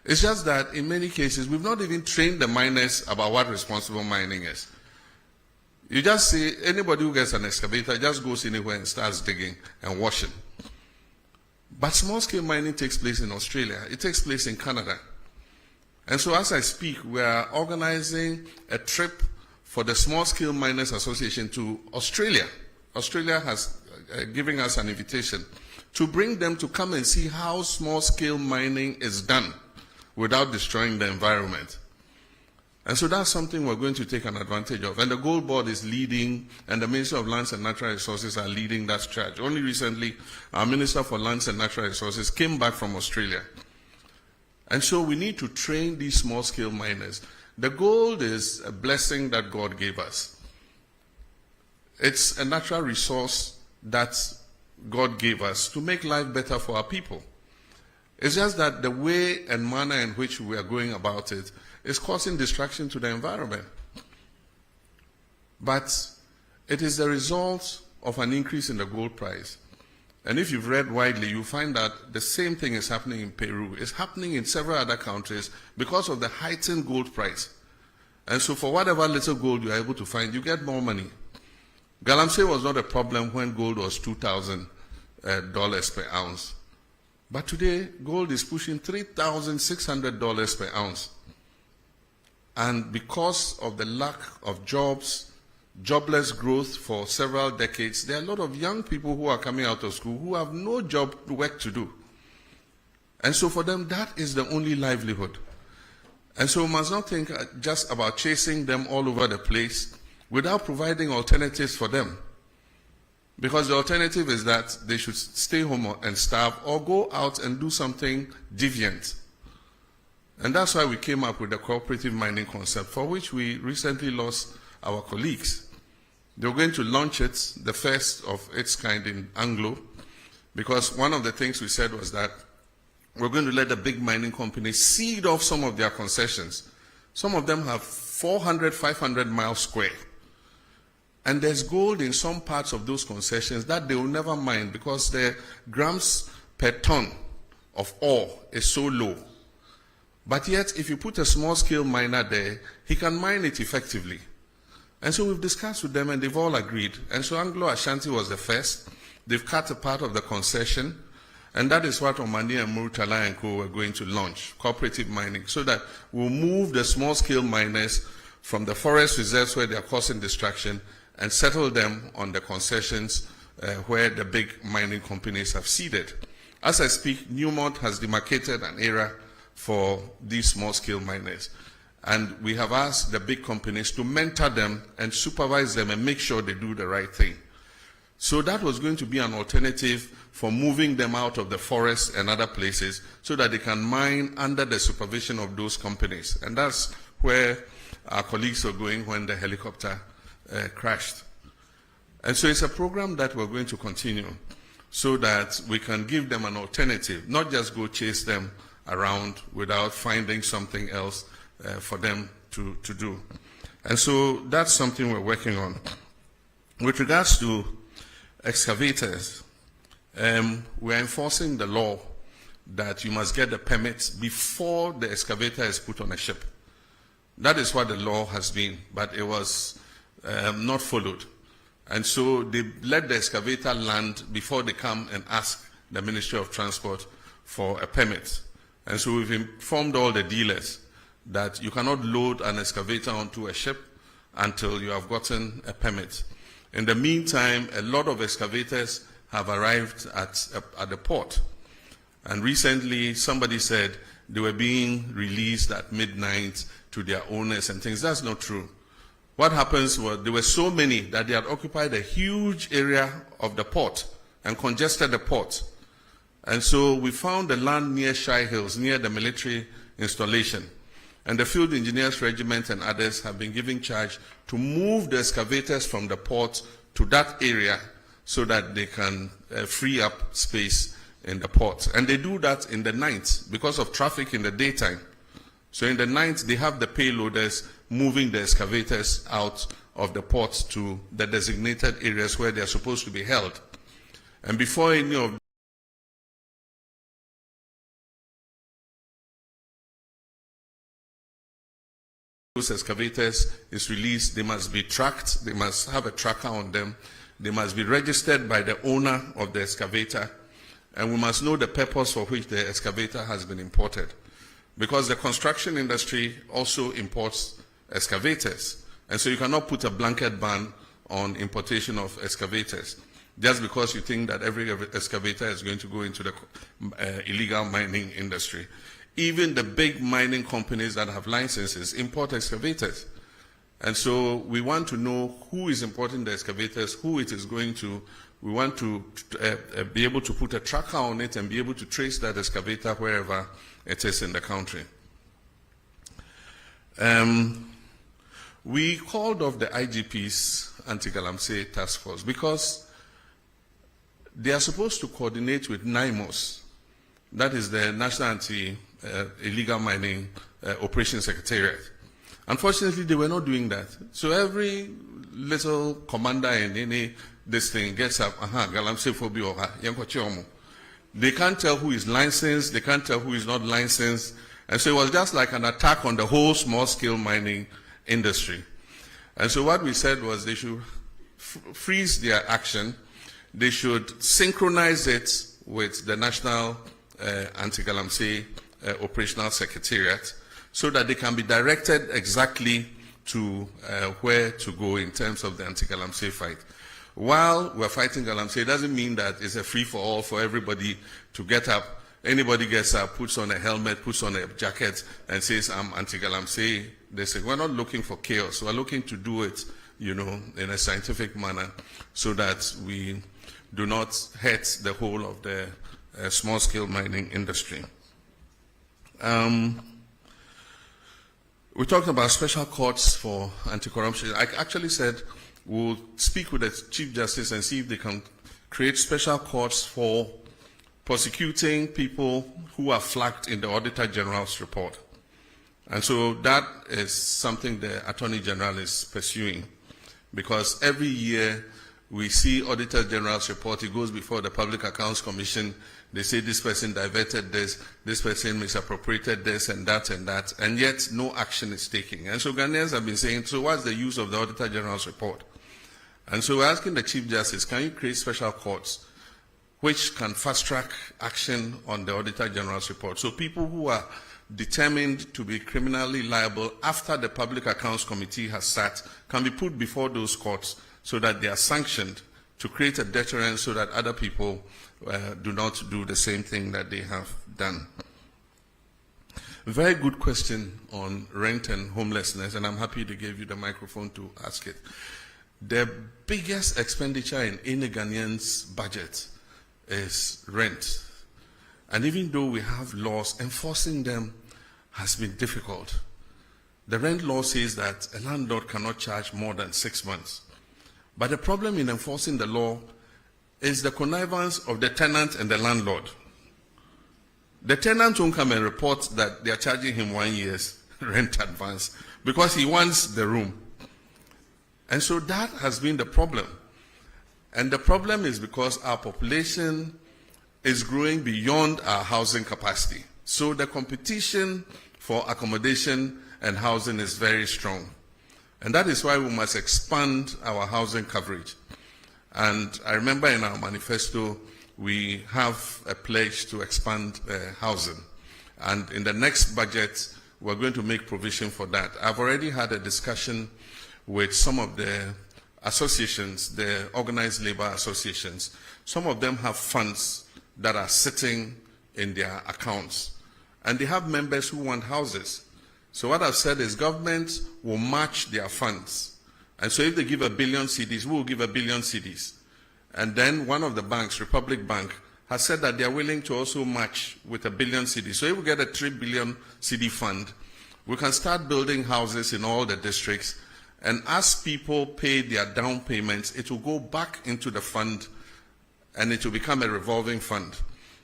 It's just that in many cases, we've not even trained the miners about what responsible mining is. You just see anybody who gets an excavator just goes anywhere and starts digging and washing. But small-scale mining takes place in Australia. It takes place in Canada. And so as I speak, we are organizing a trip for the Small Scale Miners Association to Australia. Australia has given us an invitation to bring them to come and see how small-scale mining is done without destroying the environment. And so that's something we're going to take an advantage of. And the Gold Board is leading, and the Ministry of Lands and Natural Resources are leading that charge. Only recently, our Minister for Lands and Natural Resources came back from Australia. And so we need to train these small-scale miners. The gold is a blessing that God gave us. It's a natural resource that God gave us to make life better for our people. It's just that the way and manner in which we are going about it is causing destruction to the environment. But it is the result of an increase in the gold price. And if you've read widely, you find that the same thing is happening in Peru. It's happening in several other countries because of the heightened gold price. And so for whatever little gold you are able to find, you get more money. Galamsey was not a problem when gold was $2,000 per ounce. But today, gold is pushing $3,600 per ounce. And because of the lack of jobs, jobless growth for several decades, there are a lot of young people who are coming out of school who have no job work to do. And so for them, that is the only livelihood. And so we must not think just about chasing them all over the place without providing alternatives for them. Because the alternative is that they should stay home and starve or go out and do something deviant. And that's why we came up with the cooperative mining concept, for which we recently lost our colleagues. They were going to launch it, the first of its kind in Anglo, because one of the things we said was that we're going to let the big mining companies cede off some of their concessions. Some of them have 400, 500 miles square. And there's gold in some parts of those concessions that they will never mine because the grams per ton of ore is so low. But yet, if you put a small-scale miner there, he can mine it effectively. And so we've discussed with them, and they've all agreed. And so Anglo-Ashanti was the first. They've cut a part of the concession, and that is what Omani and Murtala and Co. were going to launch, cooperative mining, so that we'll move the small-scale miners from the forest reserves where they are causing destruction and settle them on the concessions where the big mining companies have ceded. As I speak, Newmont has demarcated an area for these small-scale miners. And we have asked the big companies to mentor them and supervise them and make sure they do the right thing. So that was going to be an alternative for moving them out of the forest and other places so that they can mine under the supervision of those companies. And that's where our colleagues were going when the helicopter crashed. And so it's a program that we're going to continue so that we can give them an alternative, not just go chase them around without finding something else for them to do. And so that's something we're working on. With regards to excavators, we're enforcing the law that you must get the permits before the excavator is put on a ship. That is what the law has been, but it was not followed. And so they let the excavator land before they come and ask the Ministry of Transport for a permit. And so we've informed all the dealers that you cannot load an excavator onto a ship until you have gotten a permit. In the meantime, a lot of excavators have arrived at the port. And recently, somebody said they were being released at midnight to their owners and things. That's not true. What happens was there were so many that they had occupied a huge area of the port and congested the port. And so we found the land near Shai Hills, near the military installation. And the Field Engineers Regiment and others have been given charge to move the excavators from the port to that area so that they can free up space in the port. And they do that in the night because of traffic in the daytime. So in the night, they have the payloaders moving the excavators out of the port to the designated areas where they are supposed to be held. And before any of those excavators is released, they must be tracked, they must have a tracker on them, they must be registered by the owner of the excavator, and we must know the purpose for which the excavator has been imported. Because the construction industry also imports excavators, and so you cannot put a blanket ban on importation of excavators just because you think that every excavator is going to go into the illegal mining industry. Even the big mining companies that have licenses import excavators. And so we want to know who is importing the excavators, who it is going to. We want to be able to put a tracker on it and be able to trace that excavator wherever it is in the country. We called off the IGP's anti-Galamsey task force because they are supposed to coordinate with NIMOS, that is the National Anti-Illegal Mining Operations Secretariat. Unfortunately, they were not doing that. So every little commander in any this thing gets up, Galamsey phobia, they can't tell who is licensed, they can't tell who is not licensed. And so it was just like an attack on the whole small-scale mining industry. And so what we said was they should freeze their action, they should synchronize it with the National Anti-Galamsey Operational Secretariat so that they can be directed exactly to where to go in terms of the anti-Galamsey fight. While we're fighting Galamsey, it doesn't mean that it's a free-for-all for everybody to get up. Anybody gets up, puts on a helmet, puts on a jacket, and says, I'm anti-Galamsey. They say, we're not looking for chaos. We're looking to do it, in a scientific manner so that we do not hurt the whole of the small-scale mining industry. We talked about special courts for anti-corruption. I actually said we'll speak with the Chief Justice and see if they can create special courts for prosecuting people who are flagged in the Auditor General's report. And so that is something the Attorney General is pursuing, because every year we see Auditor General's report, it goes before the Public Accounts Commission, they say this person diverted this person misappropriated this and that, and yet no action is taken. And so Ghanaians have been saying, so what's the use of the Auditor General's report? And so we're asking the Chief Justice, can you create special courts which can fast-track action on the Auditor General's report? So people who are determined to be criminally liable after the Public Accounts Committee has sat can be put before those courts so that they are sanctioned to create a deterrent so that other people do not do the same thing that they have done. Very good question on rent and homelessness, and I'm happy to give you the microphone to ask it. The biggest expenditure in any Ghanaian's budget is rent. And even though we have laws, enforcing them has been difficult. The rent law says that a landlord cannot charge more than 6 months. But the problem in enforcing the law is the connivance of the tenant and the landlord. The tenant won't come and report that they are charging him 1 year's rent advance because he wants the room. And so that has been the problem. And the problem is because our population is growing beyond our housing capacity. So the competition for accommodation and housing is very strong. And that is why we must expand our housing coverage. And I remember in our manifesto, we have a pledge to expand housing. And in the next budget, we're going to make provision for that. I've already had a discussion with some of the associations, the organized labor associations. Some of them have funds that are sitting in their accounts. And they have members who want houses. So what I've said is government will match their funds. And so if they give 1 billion cedis, we will give 1 billion cedis. And then one of the banks, Republic Bank, has said that they are willing to also match with 1 billion cedis. So if we get a 3 billion cedi fund, we can start building houses in all the districts. And as people pay their down payments, it will go back into the fund and it will become a revolving fund.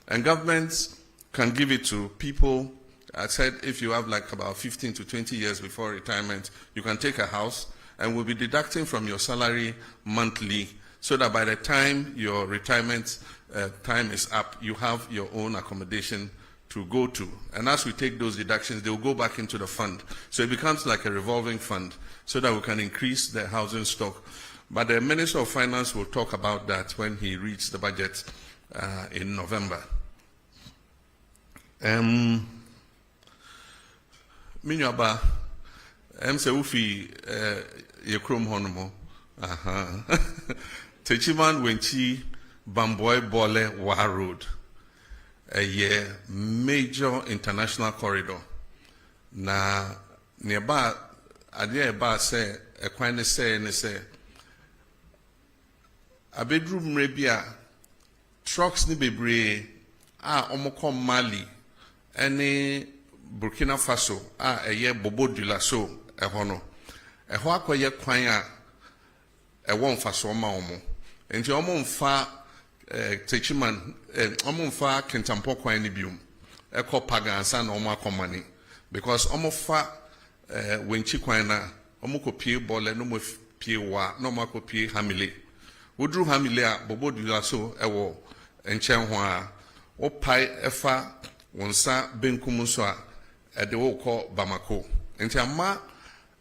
And governments can give it to people. I said if you have like about 15 to 20 years before retirement, you can take a house and we'll be deducting from your salary monthly so that by the time your retirement time is up, you have your own accommodation to go to. And as we take those deductions, they will go back into the fund. So it becomes like a revolving fund so that we can increase the housing stock. But the Minister of Finance will talk about that when he reads the budget in November. Minyaba, se ufi yekrom honomo. Techiman wenchi Bamboy Bole Wa Road, a major international corridor. Na nearby, adia ba say a quine say a bedroom rebia trucks ni bebre omoko Mali any Burkina Faso a ye Bobo Dulaso a hono a hoakoye kwanya a one faso ma omo enti omo mfa techiman omo mfa kentampo kwan ni bium e ko pagansa na omo akomani because omo fa wenchi kwan na omo ko pie bole no mo pie wa no mo ko pie hamile wodru hamile a Bobo Dulaso e wo enchen ho a wo pai efa wonsa benkum so a de wo ko Bamako enti ama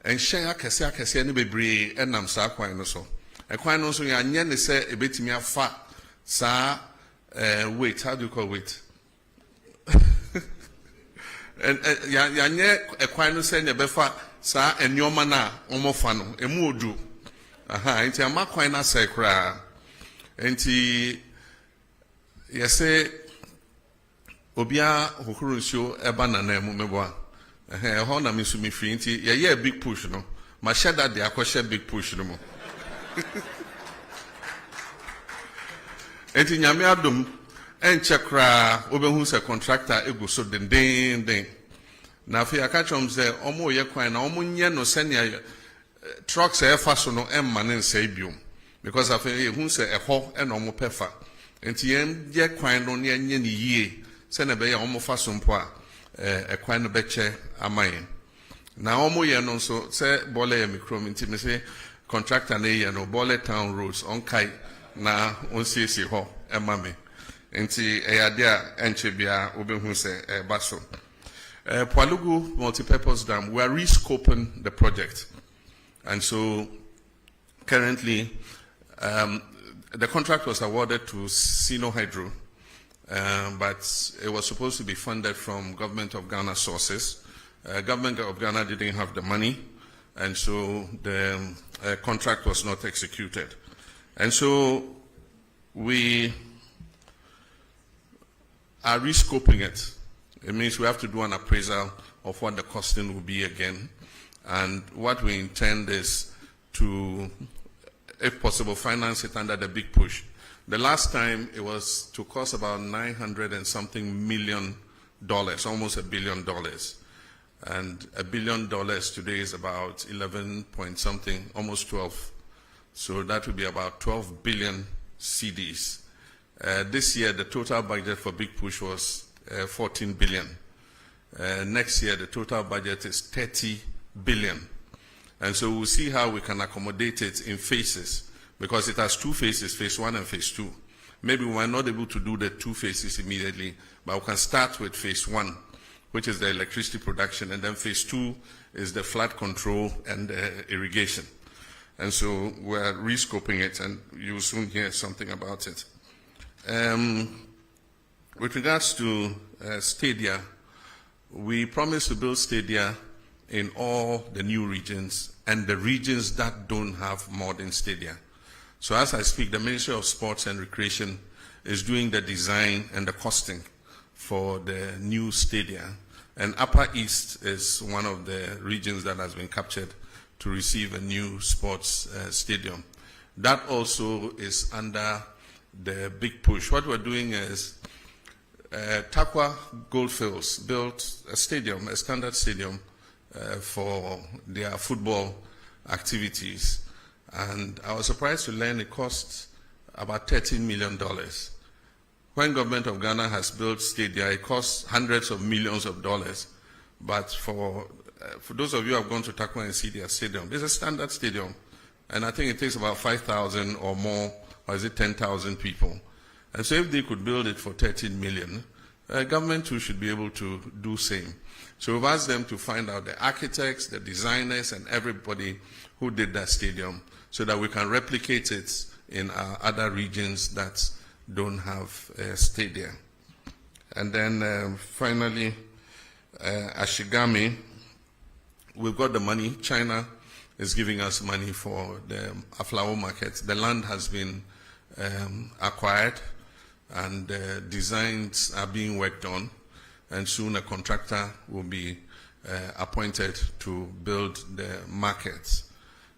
enhyen akese ne bebre enam sa kwan no so ekwan no so ya nye ne se ebetimi afa sa wait, how do you call wait? And ya nye ekwan no se ne befa sa enyoma na omofa no emu odu enti ama kwan na se kra enti yese obia hokuru nsuo eba na na emu meboa ho na misu mi free nti ye big push no ma shada de akoshe big push no mo enti nyame adom enche kra obehu se contractor ego so den na afi akachom se omo ye kwan na omo nye no senia trucks e fa so no emma ne nsa biom because afi hu se eho e no mo pefa Enti ye kwan no ne nye ne yie se na be ya omofa so mpo a kwan no beche amayen. Na omo ye no so se bole ye mikrom nti me se contractor na ye no bole town roads on kai na on siesie ho ema me. Enti eyade a enche bia obehu se baso. Pwalugu multipurpose dam, we are rescoping the project. And so currently the contract was awarded to Sino Hydro, but it was supposed to be funded from Government of Ghana sources. Government of Ghana didn't have the money, and so the contract was not executed. And so we are rescoping it. It means we have to do an appraisal of what the costing will be again. And what we intend is to, if possible, finance it under the big push. The last time it was to cost about $900 and something million, almost $1 billion. And $1 billion today is about 11 point something, almost 12. So that would be about 12 billion CDs. This year, the total budget for big push was 14 billion. Next year, the total budget is 30 billion. And so we'll see how we can accommodate it in phases, because it has two phases, phase 1 and phase 2. Maybe we are not able to do the 2 phases immediately, but we can start with phase 1, which is the electricity production, and then phase 2 is the flood control and irrigation. And so we're rescoping it, and you'll soon hear something about it. With regards to stadia, we promised to build stadia in all the new regions and the regions that don't have modern stadia. So as I speak, the Ministry of Sports and Recreation is doing the design and the costing for the new stadia. And Upper East is one of the regions that has been captured to receive a new sports stadium. That also is under the big push. What we're doing is Takwa Goldfields built a stadium, a standard stadium for their football activities. And I was surprised to learn it cost about $13 million. When government of Ghana has built stadia, it costs hundreds of millions of dollars. But for those of you who have gone to Takwa and see their stadium, it's a standard stadium. And I think it takes about 5,000 or more, or is it 10,000 people? And so if they could build it for 13 million, government too should be able to do same. So we've asked them to find out the architects, the designers, and everybody who did that stadium so that we can replicate it in our other regions that don't have stadia. And then finally, Ashigami, we've got the money. China is giving us money for the Aflao market. The land has been acquired, and designs are being worked on, and soon a contractor will be appointed to build the markets.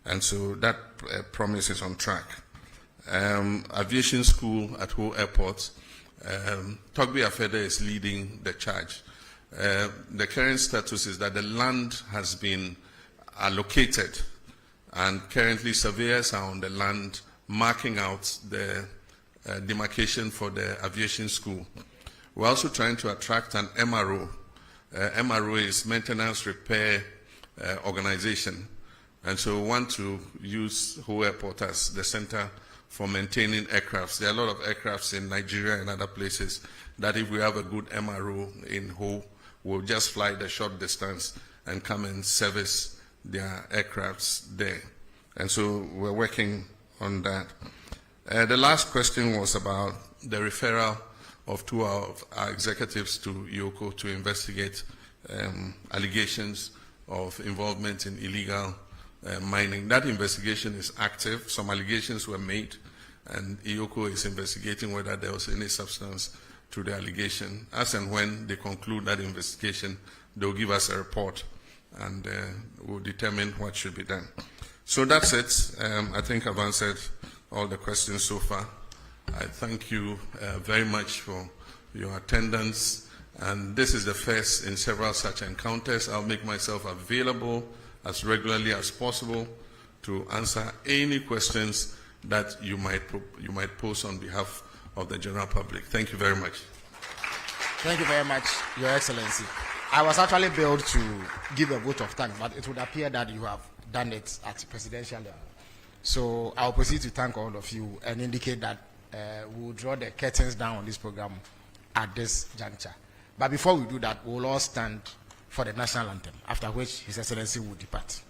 And so that promise is on track. Aviation school at Ho Airport, Togbe Afede is leading the charge. The current status is that the land has been allocated, and currently surveyors are on the land marking out the demarcation for the aviation school. We're also trying to attract an MRO. MRO is Maintenance Repair Organization. And so we want to use Ho Airport as the center for maintaining aircrafts. There are a lot of aircrafts in Nigeria and other places that if we have a good MRO in Ho, we'll just fly the short distance and come and service their aircrafts there. And so we're working on that. The last question was about the referral of 2 of our executives to IOCO to investigate allegations of involvement in illegal mining. That investigation is active. Some allegations were made, and IOCO is investigating whether there was any substance to the allegation. As and when they conclude that investigation, they'll give us a report, and we'll determine what should be done. So that's it. I think I've answered all the questions so far. I thank you very much for your attendance, and this is the first in several such encounters. I'll make myself available as regularly as possible to answer any questions that you might pose on behalf of the general public. Thank you very much. Thank you very much, Your Excellency. I was actually billed to give a vote of thanks, but it would appear that you have done it at presidential level. So I'll proceed to thank all of you and indicate that we'll draw the curtains down on this program at this juncture. But before we do that, we'll all stand for the national anthem, after which His Excellency will depart.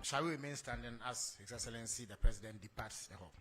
Shall we remain standing as His Excellency the President departs the hall?